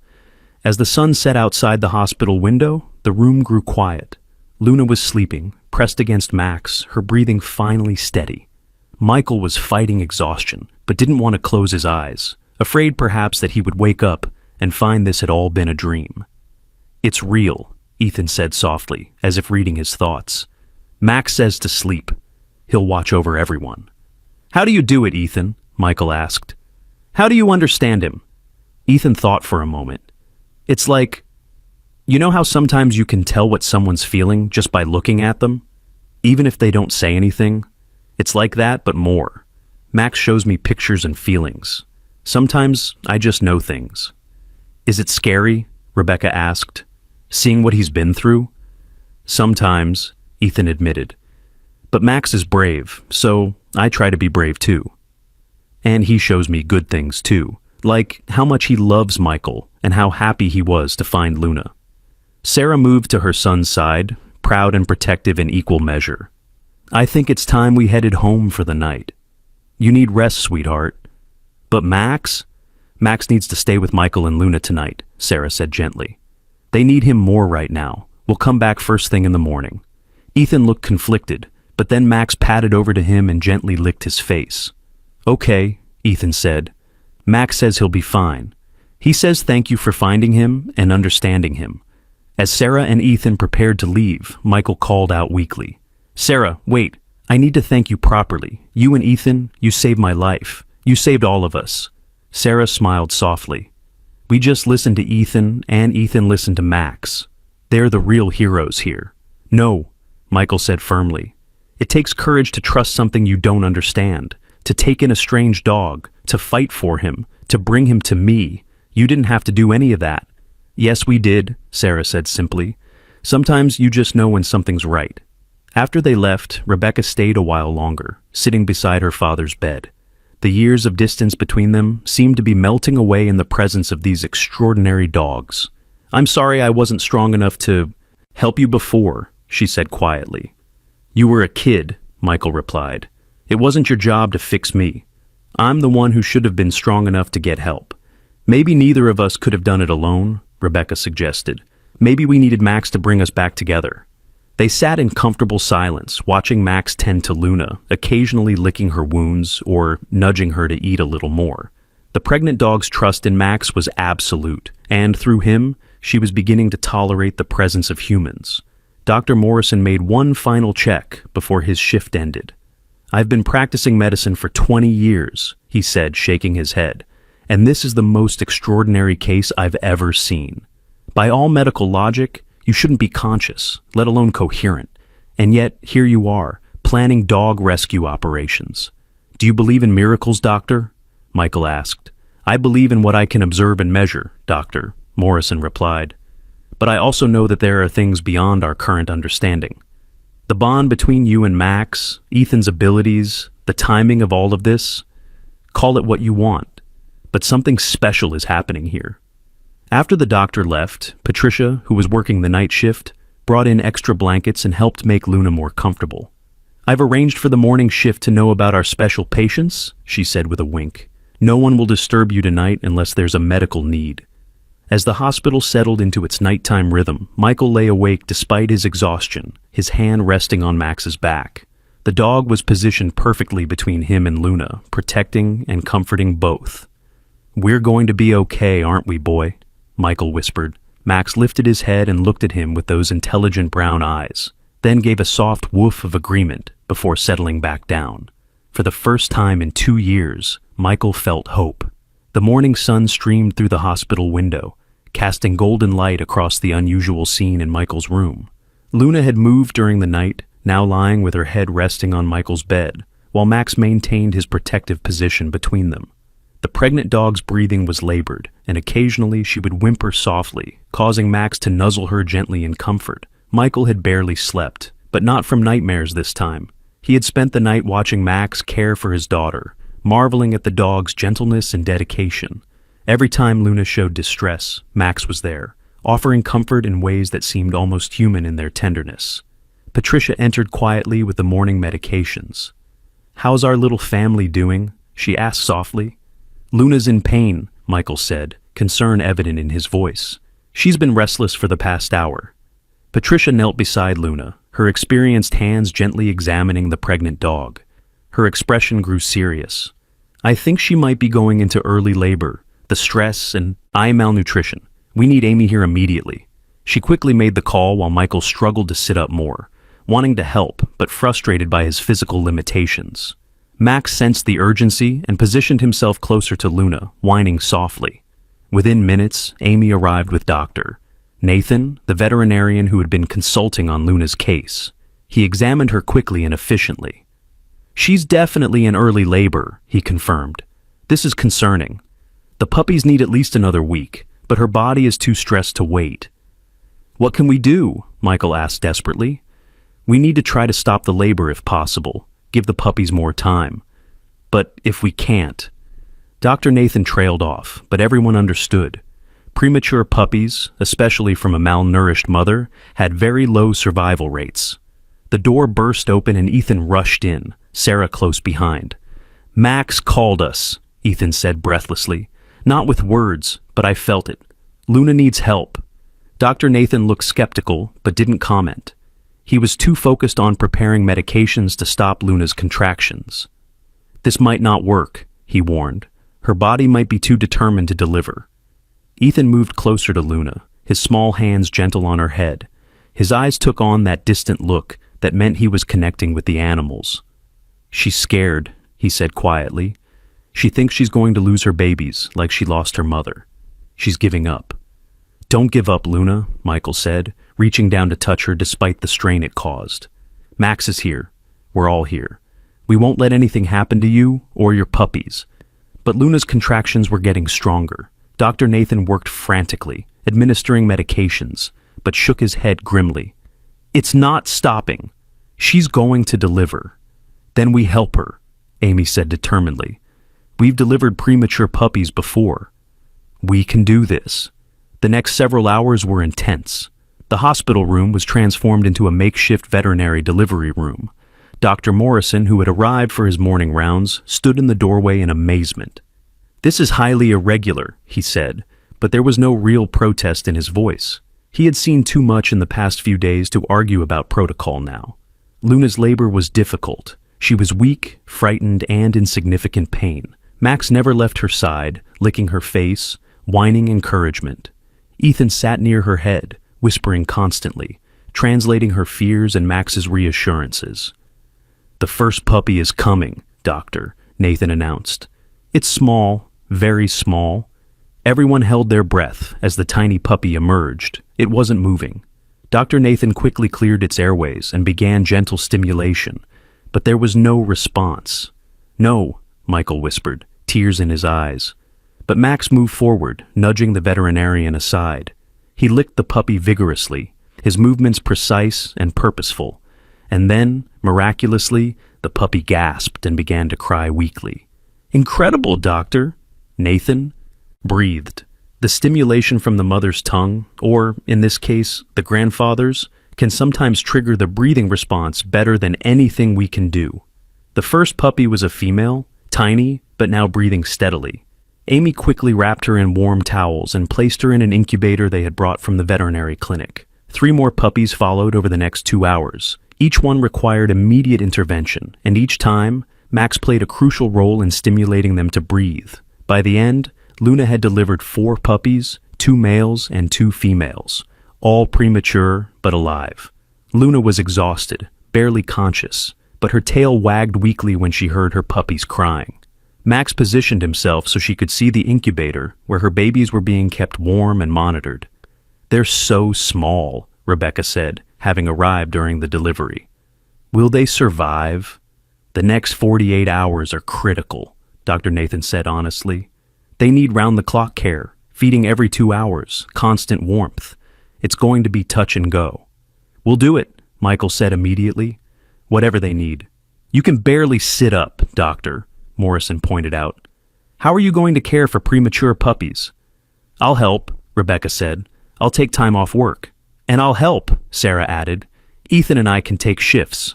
As the sun set outside the hospital window, the room grew quiet. Luna was sleeping, pressed against Max, her breathing finally steady. Michael was fighting exhaustion, but didn't want to close his eyes, afraid perhaps that he would wake up and find this had all been a dream. It's real, Ethan said softly, as if reading his thoughts. Max says to sleep. He'll watch over everyone. How do you do it, Ethan? Michael asked. How do you understand him? Ethan thought for a moment. It's like, you know how sometimes you can tell what someone's feeling just by looking at them? Even if they don't say anything? It's like that, but more. Max shows me pictures and feelings. Sometimes I just know things. Is it scary? Rebecca asked. Seeing what he's been through? Sometimes, Ethan admitted. But Max is brave, so I try to be brave too. And he shows me good things too, like how much he loves Michael and how happy he was to find Luna. Sarah moved to her son's side, proud and protective in equal measure. I think it's time we headed home for the night. You need rest, sweetheart. But Max? Max needs to stay with Michael and Luna tonight, Sarah said gently. They need him more right now. We'll come back first thing in the morning. Ethan looked conflicted, but then Max patted over to him and gently licked his face. Okay, Ethan said. Max says he'll be fine. He says thank you for finding him and understanding him. As Sarah and Ethan prepared to leave, Michael called out weakly. Sarah, wait, I need to thank you properly. You and Ethan, you saved my life. You saved all of us." Sarah smiled softly. "We just listened to Ethan, and Ethan listened to Max. They're the real heroes here." "No," Michael said firmly. "It takes courage to trust something you don't understand, to take in a strange dog, to fight for him, to bring him to me. You didn't have to do any of that." "Yes, we did," Sarah said simply. "Sometimes you just know when something's right." After they left, Rebecca stayed a while longer, sitting beside her father's bed. The years of distance between them seemed to be melting away in the presence of these extraordinary dogs. "I'm sorry I wasn't strong enough to help you before," she said quietly. "You were a kid," Michael replied. "It wasn't your job to fix me. I'm the one who should have been strong enough to get help. Maybe neither of us could have done it alone," Rebecca suggested. "Maybe we needed Max to bring us back together." They sat in comfortable silence, watching Max tend to Luna, occasionally licking her wounds or nudging her to eat a little more. The pregnant dog's trust in Max was absolute, and through him, she was beginning to tolerate the presence of humans. Dr. Morrison made one final check before his shift ended. "I've been practicing medicine for 20 years, he said, shaking his head, "and this is the most extraordinary case I've ever seen. By all medical logic, you shouldn't be conscious, let alone coherent. And yet, here you are, planning dog rescue operations. Do you believe in miracles, doctor?" Michael asked. "I believe in what I can observe and measure, doctor," Morrison replied. "But I also know that there are things beyond our current understanding. The bond between you and Max, Ethan's abilities, the timing of all of this, call it what you want. But something special is happening here." After the doctor left, Patricia, who was working the night shift, brought in extra blankets and helped make Luna more comfortable. "I've arranged for the morning shift to know about our special patients," she said with a wink. "No one will disturb you tonight unless there's a medical need." As the hospital settled into its nighttime rhythm, Michael lay awake despite his exhaustion, his hand resting on Max's back. The dog was positioned perfectly between him and Luna, protecting and comforting both. "We're going to be okay, aren't we, boy?" Michael whispered. Max lifted his head and looked at him with those intelligent brown eyes, then gave a soft woof of agreement before settling back down. For the first time in 2 years, Michael felt hope. The morning sun streamed through the hospital window, casting golden light across the unusual scene in Michael's room. Luna had moved during the night, now lying with her head resting on Michael's bed, while Max maintained his protective position between them. The pregnant dog's breathing was labored, and occasionally she would whimper softly, causing Max to nuzzle her gently in comfort. Michael had barely slept, but not from nightmares this time. He had spent the night watching Max care for his daughter, marveling at the dog's gentleness and dedication. Every time Luna showed distress, Max was there, offering comfort in ways that seemed almost human in their tenderness. Patricia entered quietly with the morning medications. "How's our little family doing?" she asked softly. "Luna's in pain," Michael said, concern evident in his voice. "She's been restless for the past hour." Patricia knelt beside Luna, her experienced hands gently examining the pregnant dog. Her expression grew serious. "I think she might be going into early labor, the stress and eye malnutrition. We need Amy here immediately." She quickly made the call while Michael struggled to sit up more, wanting to help but frustrated by his physical limitations. Max sensed the urgency and positioned himself closer to Luna, whining softly. Within minutes, Amy arrived with Dr. Nathan, the veterinarian who had been consulting on Luna's case. He examined her quickly and efficiently. "She's definitely in early labor," he confirmed. "This is concerning. The puppies need at least another week, but her body is too stressed to wait." "What can we do?" Michael asked desperately. "We need to try to stop the labor if possible. Give the puppies more time. But if we can't..." Dr. Nathan trailed off, but everyone understood. Premature puppies, especially from a malnourished mother, had very low survival rates. The door burst open and Ethan rushed in, Sarah close behind. "Max called us," Ethan said breathlessly. "Not with words, but I felt it. Luna needs help." Dr. Nathan looked skeptical, but didn't comment. He was too focused on preparing medications to stop Luna's contractions. "This might not work," he warned. "Her body might be too determined to deliver." Ethan moved closer to Luna, his small hands gentle on her head. His eyes took on that distant look, That meant he was connecting with the animals. "She's scared," he said quietly. "She thinks she's going to lose her babies, like she lost her mother. She's giving up." "Don't give up, Luna," Michael said, reaching down to touch her despite the strain it caused. "Max is here. We're all here. We won't let anything happen to you or your puppies." But Luna's contractions were getting stronger. Dr. Nathan worked frantically, administering medications, but shook his head grimly. "It's not stopping. She's going to deliver." "Then we help her," Amy said determinedly. "We've delivered premature puppies before. We can do this." The next several hours were intense. The hospital room was transformed into a makeshift veterinary delivery room. Dr. Morrison, who had arrived for his morning rounds, stood in the doorway in amazement. "This is highly irregular," he said, but there was no real protest in his voice. He had seen too much in the past few days to argue about protocol now. Luna's labor was difficult. She was weak, frightened, and in significant pain. Max never left her side, licking her face, whining encouragement. Ethan sat near her head, whispering constantly, translating her fears and Max's reassurances. "The first puppy is coming, Doctor," Nathan announced. "It's small, very small." Everyone held their breath as the tiny puppy emerged. It wasn't moving. Dr. Nathan quickly cleared its airways and began gentle stimulation, but there was no response. "No," Michael whispered, tears in his eyes. But Max moved forward, nudging the veterinarian aside. He licked the puppy vigorously, his movements precise and purposeful. And then, miraculously, the puppy gasped and began to cry weakly. "Incredible, Doctor!" Nathan breathed. The stimulation from the mother's tongue, or, in this case, the grandfather's, can sometimes trigger the breathing response better than anything we can do. The first puppy was a female, tiny, but now breathing steadily. Amy quickly wrapped her in warm towels and placed her in an incubator they had brought from the veterinary clinic. 3 more puppies followed over the next 2 hours. Each one required immediate intervention, and each time, Max played a crucial role in stimulating them to breathe. By the end, Luna had delivered 4 puppies, 2 males and 2 females, all premature but alive. Luna was exhausted, barely conscious, but her tail wagged weakly when she heard her puppies crying. Max positioned himself so she could see the incubator where her babies were being kept warm and monitored. "They're so small," Rebecca said, having arrived during the delivery. "Will they survive?" "The next 48 hours are critical," Dr. Nathan said honestly. "They need round-the-clock care, feeding every 2 hours, constant warmth. It's going to be touch and go." "We'll do it," Michael said immediately. "Whatever they need." "You can barely sit up, Doctor," Morrison pointed out. "How are you going to care for premature puppies?" "I'll help," Rebecca said. "I'll take time off work." "And I'll help," Sarah added. "Ethan and I can take shifts."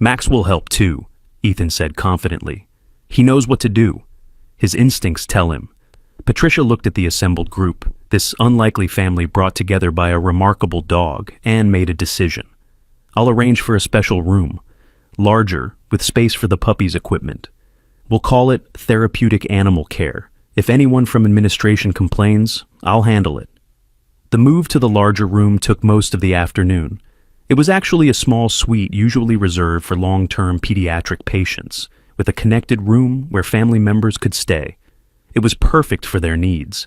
"Max will help too," Ethan said confidently. "He knows what to do. His instincts tell him." Patricia looked at the assembled group, this unlikely family brought together by a remarkable dog, and made a decision. "I'll arrange for a special room, larger, with space for the puppy's equipment. We'll call it therapeutic animal care. If anyone from administration complains, I'll handle it." The move to the larger room took most of the afternoon. It was actually a small suite usually reserved for long-term pediatric patients, with a connected room where family members could stay. It was perfect for their needs.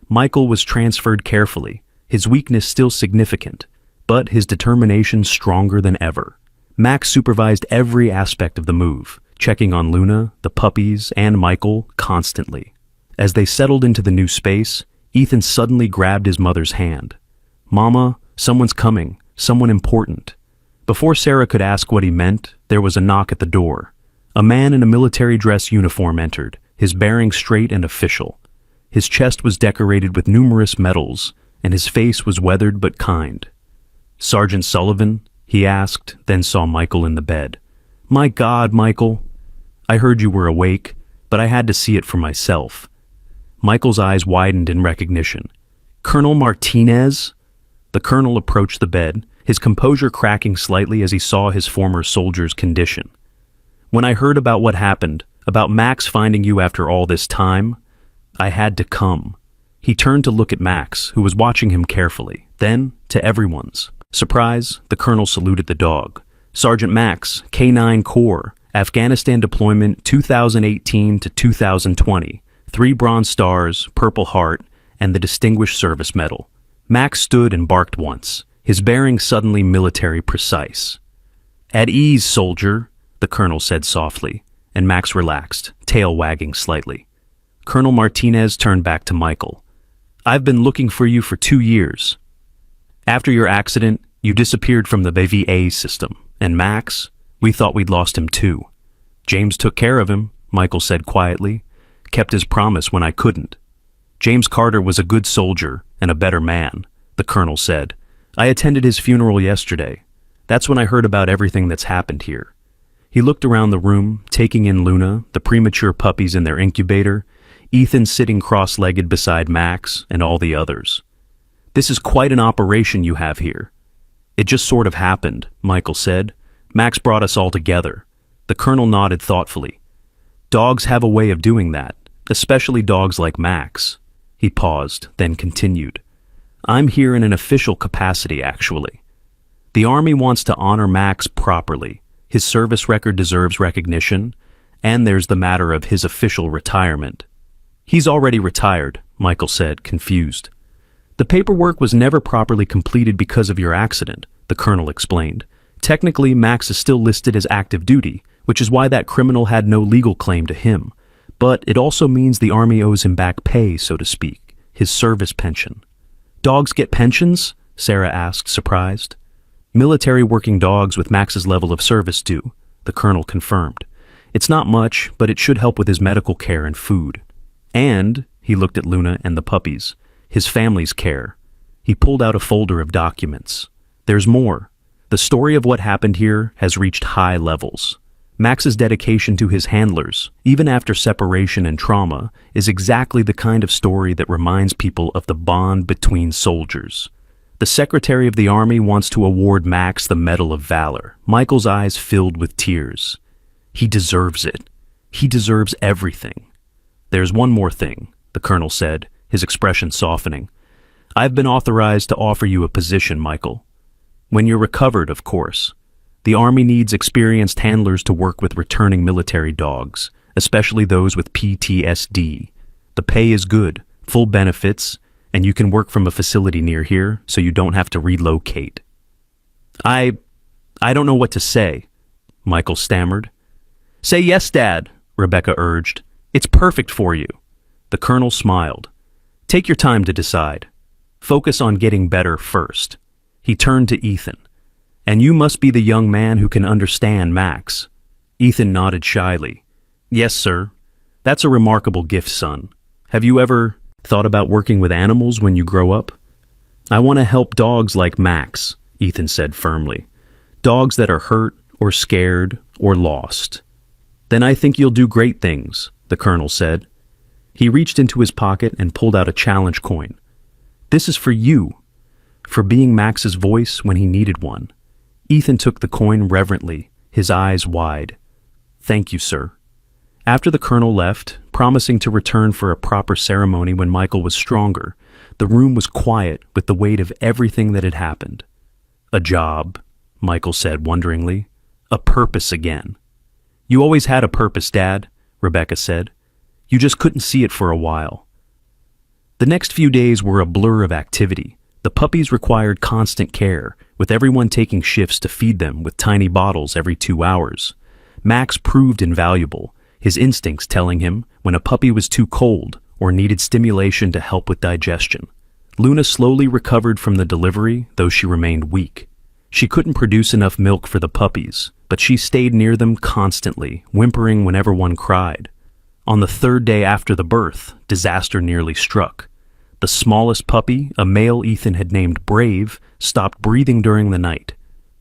Michael was transferred carefully, his weakness still significant, but his determination stronger than ever. Max supervised every aspect of the move, checking on Luna, the puppies, and Michael constantly. As they settled into the new space, Ethan suddenly grabbed his mother's hand. "Mama, someone's coming, someone important." Before Sarah could ask what he meant, there was a knock at the door. A man in a military dress uniform entered, his bearing straight and official. His chest was decorated with numerous medals, and his face was weathered but kind. "Sergeant Sullivan?" he asked, then saw Michael in the bed. "My God, Michael. I heard you were awake, but I had to see it for myself." Michael's eyes widened in recognition. "Colonel Martinez?" The colonel approached the bed, his composure cracking slightly as he saw his former soldier's condition. "When I heard about what happened, about Max finding you after all this time, I had to come." He turned to look at Max, who was watching him carefully. Then, to everyone's surprise, the colonel saluted the dog. Sergeant Max, K-9 Corps, Afghanistan deployment 2018 to 2020, 3 Bronze Stars, Purple Heart, and the Distinguished Service Medal. Max stood and barked once, his bearing suddenly military precise. "At ease, soldier," the colonel said softly, and Max relaxed, tail wagging slightly. Colonel Martinez turned back to Michael. "I've been looking for you for 2 years. After your accident, you disappeared from the VA system, and Max, we thought we'd lost him too. James took care of him," Michael said quietly, "kept his promise when I couldn't. James Carter was a good soldier and a better man," the colonel said. "I attended his funeral yesterday. That's when I heard about everything that's happened here." He looked around the room, taking in Luna, the premature puppies in their incubator, Ethan sitting cross-legged beside Max, and all the others. "This is quite an operation you have here." "It just sort of happened," Michael said. "Max brought us all together." The colonel nodded thoughtfully. "Dogs have a way of doing that, especially dogs like Max." He paused, then continued. "I'm here in an official capacity, actually. The Army wants to honor Max properly. His service record deserves recognition, and there's the matter of his official retirement." "He's already retired," Michael said, confused. "The paperwork was never properly completed because of your accident," the colonel explained. "Technically, Max is still listed as active duty, which is why that criminal had no legal claim to him. But it also means the Army owes him back pay, so to speak, his service pension." "Dogs get pensions?" Sarah asked, surprised. "Military working dogs with Max's level of service do," the colonel confirmed. "It's not much, but it should help with his medical care and food. And," he looked at Luna and the puppies, "his family's care." He pulled out a folder of documents. "There's more. The story of what happened here has reached high levels. Max's dedication to his handlers, even after separation and trauma, is exactly the kind of story that reminds people of the bond between soldiers. The Secretary of the Army wants to award Max the Medal of Valor." Michael's eyes filled with tears. "He deserves it. He deserves everything." "There's one more thing," the colonel said, his expression softening. "I've been authorized to offer you a position, Michael. When you're recovered, of course. The Army needs experienced handlers to work with returning military dogs, especially those with PTSD. The pay is good, full benefits, and you can work from a facility near here, so you don't have to relocate." I don't know what to say," Michael stammered. "Say yes, Dad," Rebecca urged. "It's perfect for you." The colonel smiled. "Take your time to decide. Focus on getting better first." He turned to Ethan. "And you must be the young man who can understand Max." Ethan nodded shyly. "Yes, sir. That's a remarkable gift, son. Have you ever thought about working with animals when you grow up?" "I want to help dogs like Max," Ethan said firmly. "Dogs that are hurt or scared or lost." "Then I think you'll do great things," the colonel said. He reached into his pocket and pulled out a challenge coin. "This is for you, for being Max's voice when he needed one." Ethan took the coin reverently, his eyes wide. "Thank you, sir." After the colonel left, promising to return for a proper ceremony when Michael was stronger, the room was quiet with the weight of everything that had happened. "A job," Michael said wonderingly. "A purpose again." "You always had a purpose, Dad," Rebecca said. "You just couldn't see it for a while." The next few days were a blur of activity. The puppies required constant care, with everyone taking shifts to feed them with tiny bottles every 2 hours. Max proved invaluable, his instincts telling him when a puppy was too cold or needed stimulation to help with digestion. Luna slowly recovered from the delivery, though she remained weak. She couldn't produce enough milk for the puppies, but she stayed near them constantly, whimpering whenever one cried. On the 3rd day after the birth, disaster nearly struck. The smallest puppy, a male Ethan had named Brave, stopped breathing during the night.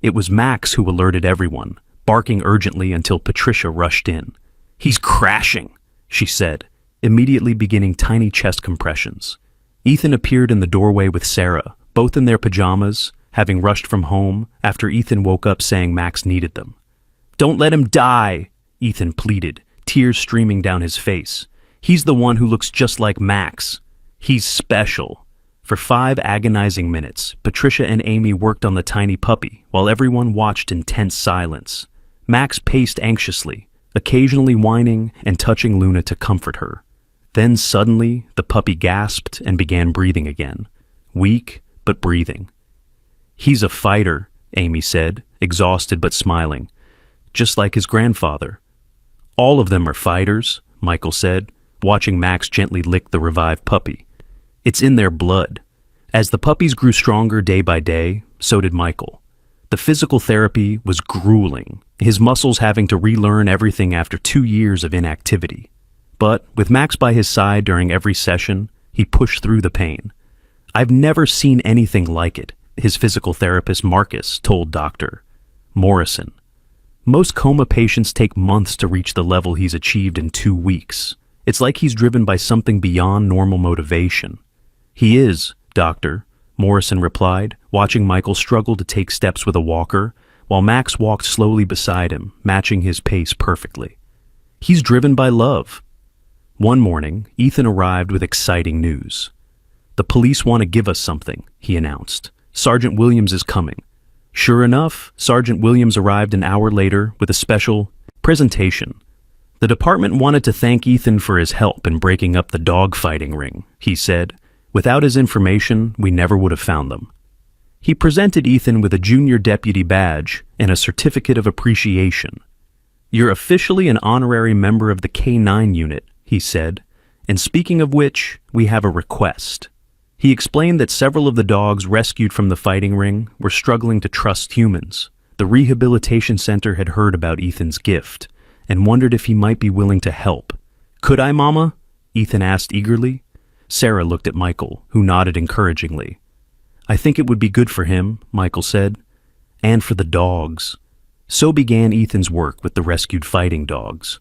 It was Max who alerted everyone, barking urgently until Patricia rushed in. "He's crashing," she said, immediately beginning tiny chest compressions. Ethan appeared in the doorway with Sarah, both in their pajamas, having rushed from home after Ethan woke up saying Max needed them. "Don't let him die," Ethan pleaded, tears streaming down his face. "He's the one who looks just like Max. He's special. For 5 agonizing minutes, Patricia and Amy worked on the tiny puppy while everyone watched in tense silence. Max paced anxiously, occasionally whining and touching Luna to comfort her. Then suddenly, the puppy gasped and began breathing again. Weak, but breathing. "He's a fighter," Amy said, exhausted but smiling. "Just like his grandfather." "All of them are fighters," Michael said, watching Max gently lick the revived puppy. "It's in their blood." As the puppies grew stronger day by day, so did Michael. The physical therapy was grueling, his muscles having to relearn everything after 2 years of inactivity. But with Max by his side during every session, he pushed through the pain. "I've never seen anything like it," his physical therapist Marcus told Dr. Morrison. "Most coma patients take months to reach the level he's achieved in 2 weeks. It's like he's driven by something beyond normal motivation." "He is, Doctor," Morrison replied, watching Michael struggle to take steps with a walker, while Max walked slowly beside him, matching his pace perfectly. "He's driven by love." One morning, Ethan arrived with exciting news. "The police want to give us something," he announced. "Sergeant Williams is coming." Sure enough, Sergeant Williams arrived an hour later with a special presentation. "The department wanted to thank Ethan for his help in breaking up the dog fighting ring," he said. "Without his information, we never would have found them." He presented Ethan with a junior deputy badge and a certificate of appreciation. "You're officially an honorary member of the K9 unit," he said. "And speaking of which, we have a request." He explained that several of the dogs rescued from the fighting ring were struggling to trust humans. The rehabilitation center had heard about Ethan's gift and wondered if he might be willing to help. "Could I, Mama?" Ethan asked eagerly. Sarah looked at Michael, who nodded encouragingly. "I think it would be good for him," Michael said, "and for the dogs." So began Ethan's work with the rescued fighting dogs.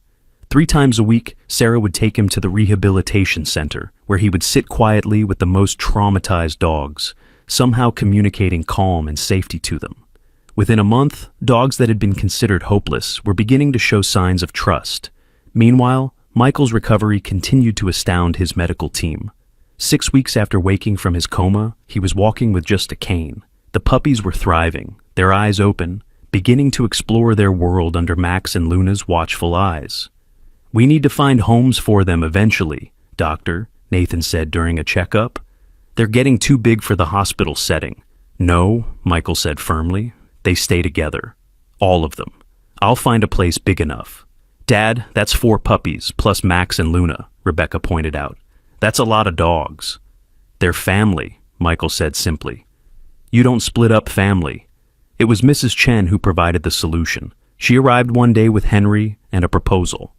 3 times a week, Sarah would take him to the rehabilitation center, where he would sit quietly with the most traumatized dogs, somehow communicating calm and safety to them. Within a month, dogs that had been considered hopeless were beginning to show signs of trust. Meanwhile, Michael's recovery continued to astound his medical team. 6 weeks after waking from his coma, he was walking with just a cane. The puppies were thriving, their eyes open, beginning to explore their world under Max and Luna's watchful eyes. "We need to find homes for them eventually, Doctor," Nathan said during a checkup. "They're getting too big for the hospital setting." "No," Michael said firmly. "They stay together. All of them. I'll find a place big enough." "Dad, that's 4 puppies, plus Max and Luna," Rebecca pointed out. "That's a lot of dogs." "They're family," Michael said simply. "You don't split up family." It was Mrs. Chen who provided the solution. She arrived one day with Henry and a proposal.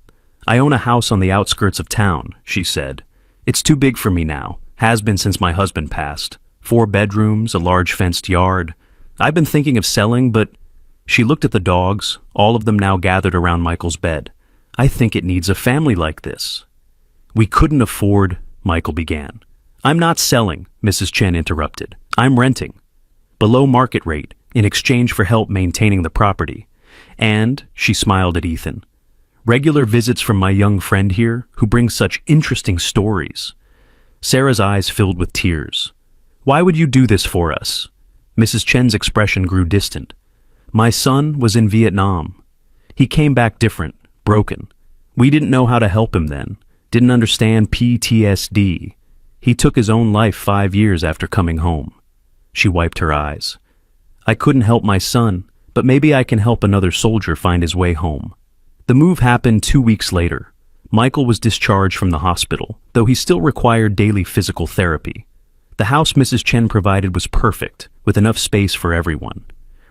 "I own a house on the outskirts of town," she said. "It's too big for me now. Has been since my husband passed. 4 bedrooms, a large fenced yard. I've been thinking of selling, but..." She looked at the dogs, all of them now gathered around Michael's bed. "I think it needs a family like this." "We couldn't afford..." Michael began. "I'm not selling," Mrs. Chen interrupted. "I'm renting. Below market rate, in exchange for help maintaining the property. And," she smiled at Ethan, "regular visits from my young friend here, who brings such interesting stories." Sarah's eyes filled with tears. "Why would you do this for us?" Mrs. Chen's expression grew distant. "My son was in Vietnam. He came back different, broken. We didn't know how to help him then, didn't understand PTSD. He took his own life 5 years after coming home." She wiped her eyes. "I couldn't help my son, but maybe I can help another soldier find his way home." The move happened 2 weeks later. Michael was discharged from the hospital, though he still required daily physical therapy. The house Mrs. Chen provided was perfect, with enough space for everyone.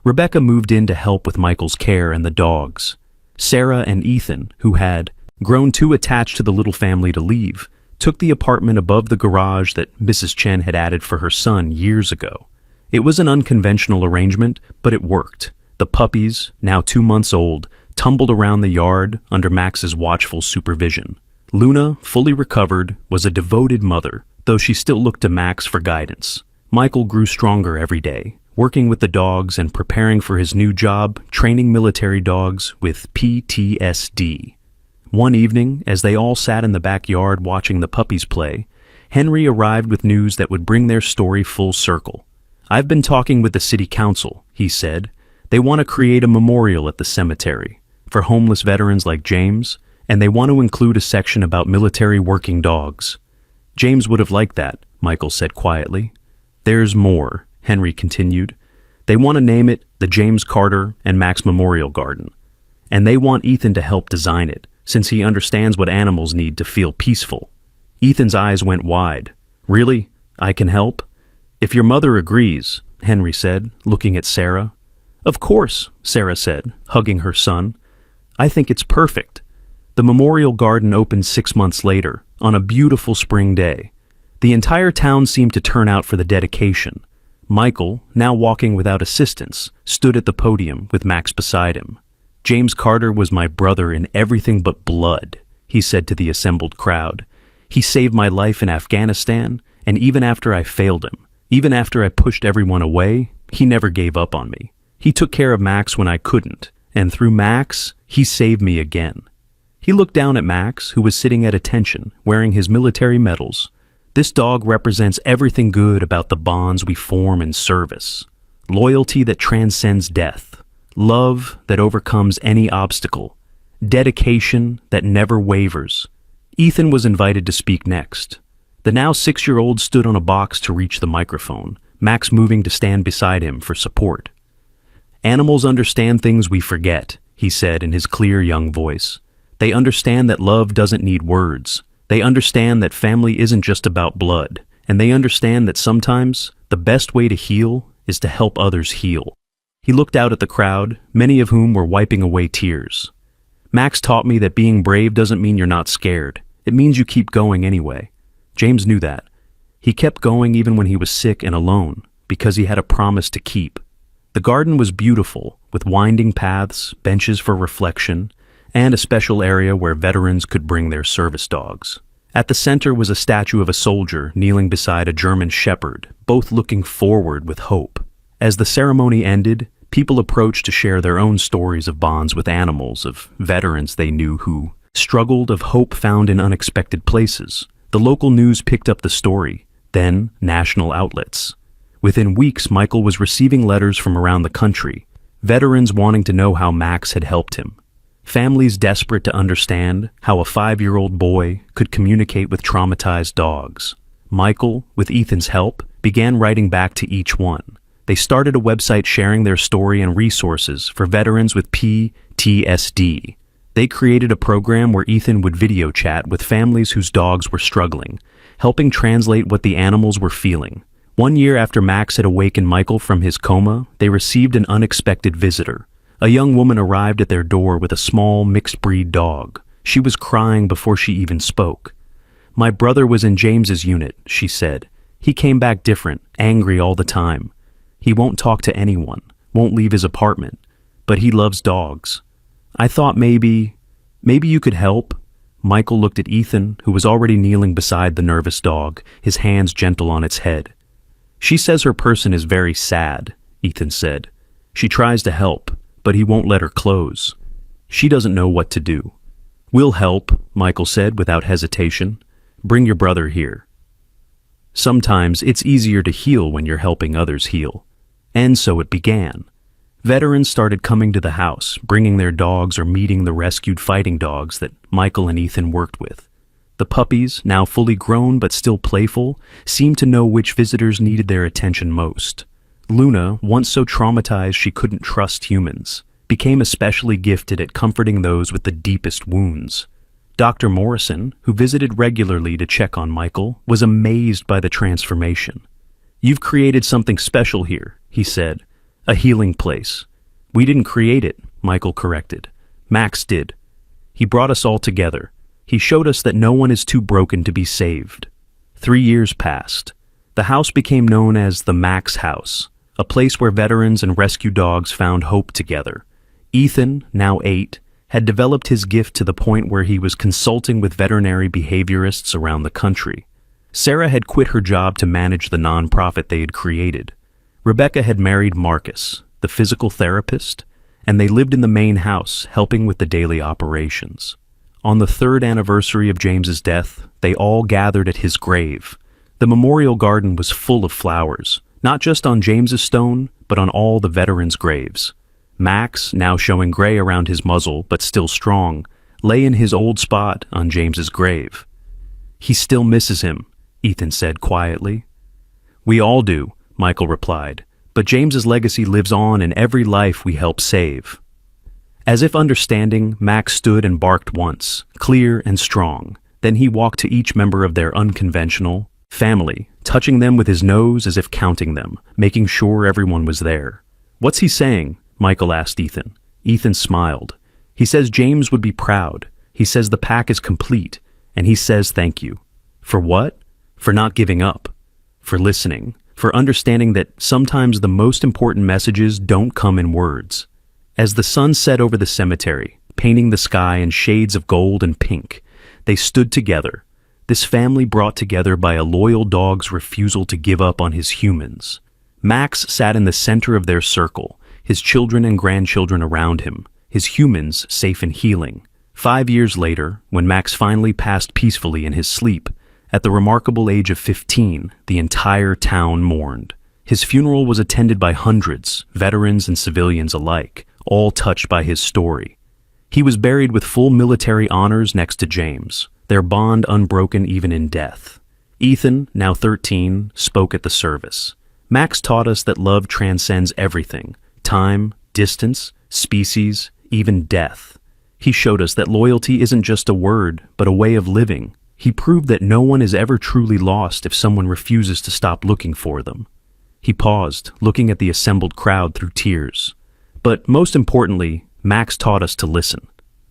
Rebecca moved in to help with Michael's care and the dogs. Sarah and Ethan, who had grown too attached to the little family to leave, took the apartment above the garage that Mrs. Chen had added for her son years ago. It was an unconventional arrangement, but it worked. The puppies, now 2 months old, tumbled around the yard under Max's watchful supervision. Luna, fully recovered, was a devoted mother, though she still looked to Max for guidance. Michael grew stronger every day, working with the dogs and preparing for his new job, training military dogs with PTSD. One evening, as they all sat in the backyard watching the puppies play, Henry arrived with news that would bring their story full circle. "I've been talking with the city council," he said. "They want to create a memorial at the cemetery for homeless veterans like James, and they want to include a section about military working dogs." "James would have liked that," Michael said quietly. "There's more," Henry continued. "They want to name it the James Carter and Max Memorial Garden. And they want Ethan to help design it, since he understands what animals need to feel peaceful." Ethan's eyes went wide. "Really? I can help?" "If your mother agrees," Henry said, looking at Sarah. "Of course," Sarah said, hugging her son. "I think it's perfect." The memorial garden opened 6 months later, on a beautiful spring day. The entire town seemed to turn out for the dedication. Michael, now walking without assistance, stood at the podium with Max beside him. "James Carter was my brother in everything but blood," he said to the assembled crowd. "He saved my life in Afghanistan, and even after I failed him, even after I pushed everyone away, he never gave up on me. He took care of Max when I couldn't, and through Max, he saved me again." He looked down at Max, who was sitting at attention, wearing his military medals. "This dog represents everything good about the bonds we form in service. Loyalty that transcends death. Love that overcomes any obstacle. Dedication that never wavers." Ethan was invited to speak next. The now 6-year-old stood on a box to reach the microphone, Max moving to stand beside him for support. "Animals understand things we forget," he said in his clear young voice. "They understand that love doesn't need words. They understand that family isn't just about blood, and they understand that sometimes the best way to heal is to help others heal." He looked out at the crowd, many of whom were wiping away tears. "Max taught me that being brave doesn't mean you're not scared. It means you keep going anyway." James knew that. He kept going even when he was sick and alone, because he had a promise to keep. The garden was beautiful, with winding paths, benches for reflection, and a special area where veterans could bring their service dogs. At the center was a statue of a soldier kneeling beside a German shepherd, both looking forward with hope. As the ceremony ended, people approached to share their own stories of bonds with animals, of veterans they knew who struggled, of hope found in unexpected places. The local news picked up the story, then national outlets. Within weeks, Michael was receiving letters from around the country, veterans wanting to know how Max had helped him. Families desperate to understand how a 5-year-old boy could communicate with traumatized dogs. Michael, with Ethan's help, began writing back to each one. They started a website sharing their story and resources for veterans with PTSD. They created a program where Ethan would video chat with families whose dogs were struggling, helping translate what the animals were feeling. 1 year after Max had awakened Michael from his coma, they received an unexpected visitor. A young woman arrived at their door with a small mixed-breed dog. She was crying before she even spoke. "My brother was in James's unit," she said. "He came back different, angry all the time. He won't talk to anyone, won't leave his apartment, but he loves dogs. I thought maybe you could help." Michael looked at Ethan, who was already kneeling beside the nervous dog, his hands gentle on its head. "She says her person is very sad," Ethan said. "She tries to help, but he won't let her close. She doesn't know what to do." "We'll help," Michael said without hesitation. "Bring your brother here." Sometimes it's easier to heal when you're helping others heal. And so it began. Veterans started coming to the house, bringing their dogs or meeting the rescued fighting dogs that Michael and Ethan worked with. The puppies, now fully grown but still playful, seemed to know which visitors needed their attention most. Luna, once so traumatized she couldn't trust humans, became especially gifted at comforting those with the deepest wounds. Dr. Morrison, who visited regularly to check on Michael, was amazed by the transformation. "You've created something special here," he said. "A healing place." "We didn't create it," Michael corrected. "Max did. He brought us all together. He showed us that no one is too broken to be saved." 3 years passed. The house became known as the Max House, a place where veterans and rescue dogs found hope together. Ethan, now 8, had developed his gift to the point where he was consulting with veterinary behaviorists around the country. Sarah had quit her job to manage the nonprofit they had created. Rebecca had married Marcus, the physical therapist, and they lived in the main house, helping with the daily operations. On the third anniversary of James's death, they all gathered at his grave. The memorial garden was full of flowers, not just on James's stone, but on all the veterans' graves. Max, now showing gray around his muzzle but still strong, lay in his old spot on James's grave. "He still misses him," Ethan said quietly. "We all do," Michael replied, "but James's legacy lives on in every life we help save." As if understanding, Max stood and barked once, clear and strong. Then he walked to each member of their unconventional family, touching them with his nose as if counting them, making sure everyone was there. "What's he saying?" Michael asked Ethan. Ethan smiled. "He says James would be proud. He says the pack is complete. And he says thank you." For what? For not giving up. For listening. For understanding that sometimes the most important messages don't come in words. As the sun set over the cemetery, painting the sky in shades of gold and pink, they stood together. This family brought together by a loyal dog's refusal to give up on his humans. Max sat in the center of their circle, his children and grandchildren around him, his humans safe and healing. 5 years later, when Max finally passed peacefully in his sleep, at the remarkable age of 15, the entire town mourned. His funeral was attended by hundreds, veterans and civilians alike, all touched by his story. He was buried with full military honors next to James, their bond unbroken even in death. Ethan, now 13, spoke at the service. "Max taught us that love transcends everything: time, distance, species, even death. He showed us that loyalty isn't just a word, but a way of living. He proved that no one is ever truly lost if someone refuses to stop looking for them." He paused, looking at the assembled crowd through tears. But most importantly, Max taught us to listen.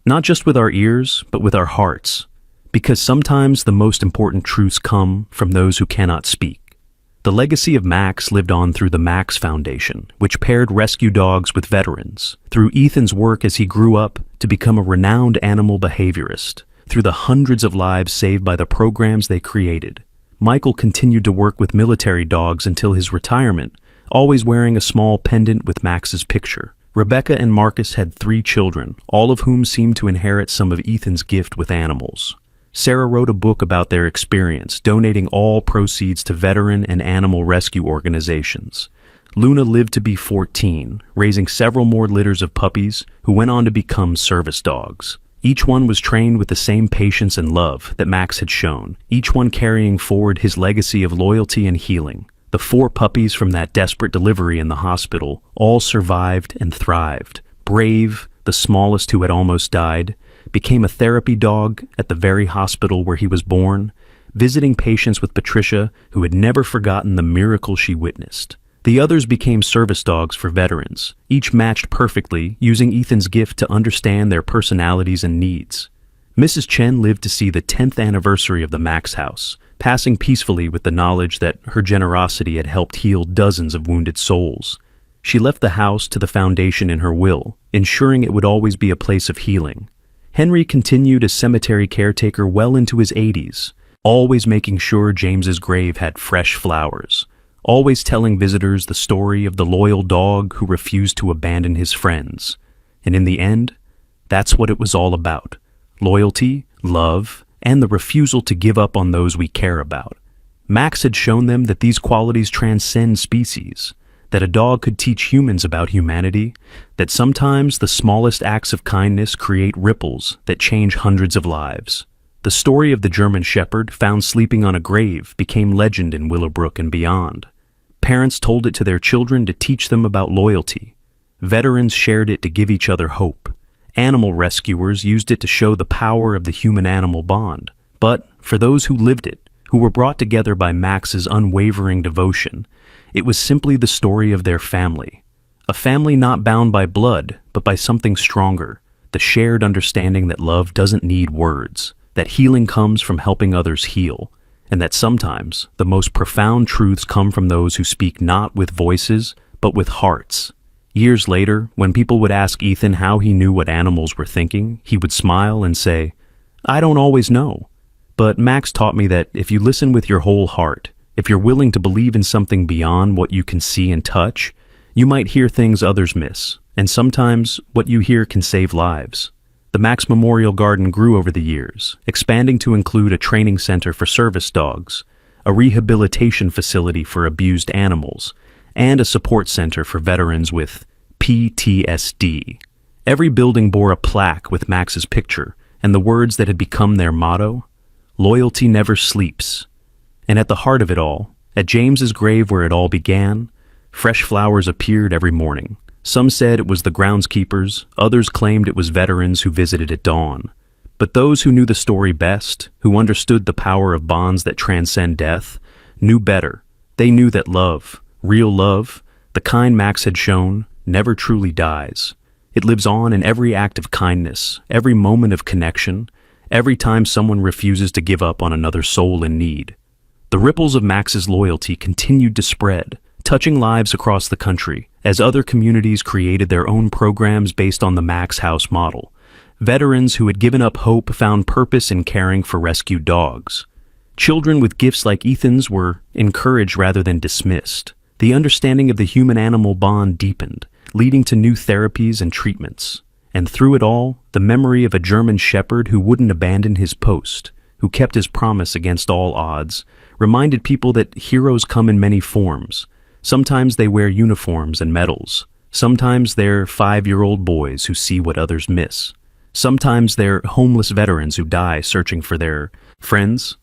Not just with our ears, but with our hearts. Because sometimes the most important truths come from those who cannot speak. The legacy of Max lived on through the Max Foundation, which paired rescue dogs with veterans, through Ethan's work as he grew up to become a renowned animal behaviorist, through the hundreds of lives saved by the programs they created. Michael continued to work with military dogs until his retirement, always wearing a small pendant with Max's picture. Rebecca and Marcus had 3 children, all of whom seemed to inherit some of Ethan's gift with animals. Sarah wrote a book about their experience, donating all proceeds to veteran and animal rescue organizations. Luna lived to be 14, raising several more litters of puppies who went on to become service dogs. Each one was trained with the same patience and love that Max had shown, each one carrying forward his legacy of loyalty and healing. The 4 puppies from that desperate delivery in the hospital all survived and thrived. Brave, the smallest who had almost died, became a therapy dog at the very hospital where he was born, visiting patients with Patricia, who had never forgotten the miracle she witnessed. The others became service dogs for veterans, each matched perfectly, using Ethan's gift to understand their personalities and needs. Mrs. Chen lived to see the 10th anniversary of the Max House, passing peacefully with the knowledge that her generosity had helped heal dozens of wounded souls. She left the house to the foundation in her will, ensuring it would always be a place of healing. Henry continued as cemetery caretaker well into his 80s, always making sure James's grave had fresh flowers, always telling visitors the story of the loyal dog who refused to abandon his friends. And in the end, that's what it was all about: loyalty, love, and the refusal to give up on those we care about. Max had shown them that these qualities transcend species, that a dog could teach humans about humanity, that sometimes the smallest acts of kindness create ripples that change hundreds of lives. The story of the German Shepherd found sleeping on a grave became legend in Willowbrook and beyond. Parents told it to their children to teach them about loyalty. Veterans shared it to give each other hope. Animal rescuers used it to show the power of the human-animal bond. But for those who lived it, who were brought together by Max's unwavering devotion, it was simply the story of their family. A family not bound by blood, but by something stronger, the shared understanding that love doesn't need words, that healing comes from helping others heal, and that sometimes the most profound truths come from those who speak not with voices, but with hearts. Years later, when people would ask Ethan how he knew what animals were thinking, he would smile and say, "I don't always know. But Max taught me that if you listen with your whole heart, if you're willing to believe in something beyond what you can see and touch, you might hear things others miss, and sometimes what you hear can save lives." The Max Memorial Garden grew over the years, expanding to include a training center for service dogs, a rehabilitation facility for abused animals, and a support center for veterans with PTSD. Every building bore a plaque with Max's picture and the words that had become their motto: "Loyalty never sleeps." And at the heart of it all, at James's grave where it all began, fresh flowers appeared every morning. Some said it was the groundskeepers, others claimed it was veterans who visited at dawn. But those who knew the story best, who understood the power of bonds that transcend death, knew better. They knew that love, real love, the kind Max had shown, never truly dies. It lives on in every act of kindness, every moment of connection, every time someone refuses to give up on another soul in need. The ripples of Max's loyalty continued to spread, touching lives across the country as other communities created their own programs based on the Max House model. Veterans who had given up hope found purpose in caring for rescued dogs. Children with gifts like Ethan's were encouraged rather than dismissed. The understanding of the human-animal bond deepened, leading to new therapies and treatments. And through it all, the memory of a German shepherd who wouldn't abandon his post, who kept his promise against all odds, reminded people that heroes come in many forms. Sometimes they wear uniforms and medals. Sometimes they're 5-year-old boys who see what others miss. Sometimes they're homeless veterans who die searching for their friends.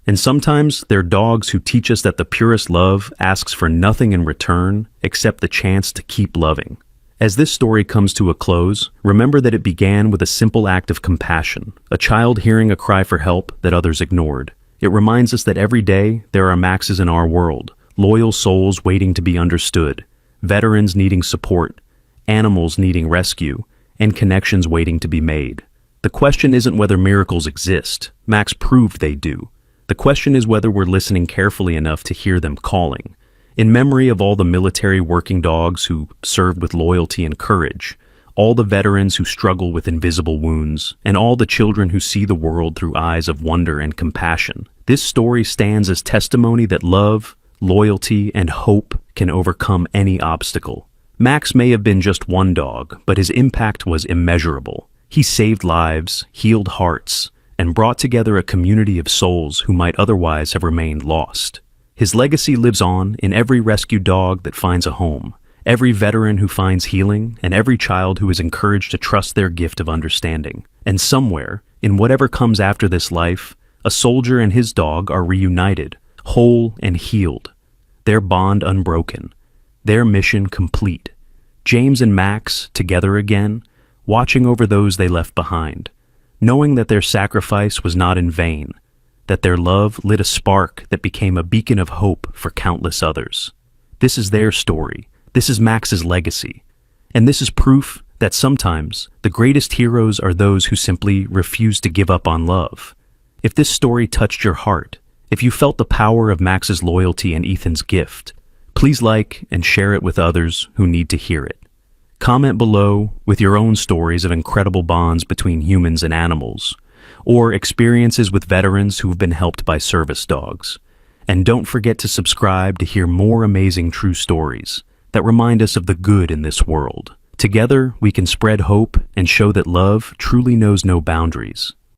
And sometimes they're dogs who teach us that the purest love asks for nothing in return except the chance to keep loving. As this story comes to a close, remember that it began with a simple act of compassion, a child hearing a cry for help that others ignored. It reminds us that every day there are Maxes in our world, loyal souls waiting to be understood, veterans needing support, animals needing rescue, and connections waiting to be made. The question isn't whether miracles exist. Max proved they do. The question is whether we're listening carefully enough to hear them calling. In memory of all the military working dogs who served with loyalty and courage, all the veterans who struggle with invisible wounds, and all the children who see the world through eyes of wonder and compassion, this story stands as testimony that love, loyalty, and hope can overcome any obstacle. Max may have been just one dog, but his impact was immeasurable. He saved lives, healed hearts, and brought together a community of souls who might otherwise have remained lost. His legacy lives on in every rescued dog that finds a home, every veteran who finds healing, and every child who is encouraged to trust their gift of understanding. And somewhere, in whatever comes after this life, a soldier and his dog are reunited, whole and healed, their bond unbroken, their mission complete. James and Max together again, watching over those they left behind, knowing that their sacrifice was not in vain, that their love lit a spark that became a beacon of hope for countless others. This is their story. This is Max's legacy. And this is proof that sometimes the greatest heroes are those who simply refuse to give up on love. If this story touched your heart, if you felt the power of Max's loyalty and Ethan's gift, please like and share it with others who need to hear it. Comment below with your own stories of incredible bonds between humans and animals, or experiences with veterans who've been helped by service dogs. And don't forget to subscribe to hear more amazing true stories that remind us of the good in this world. Together, we can spread hope and show that love truly knows no boundaries.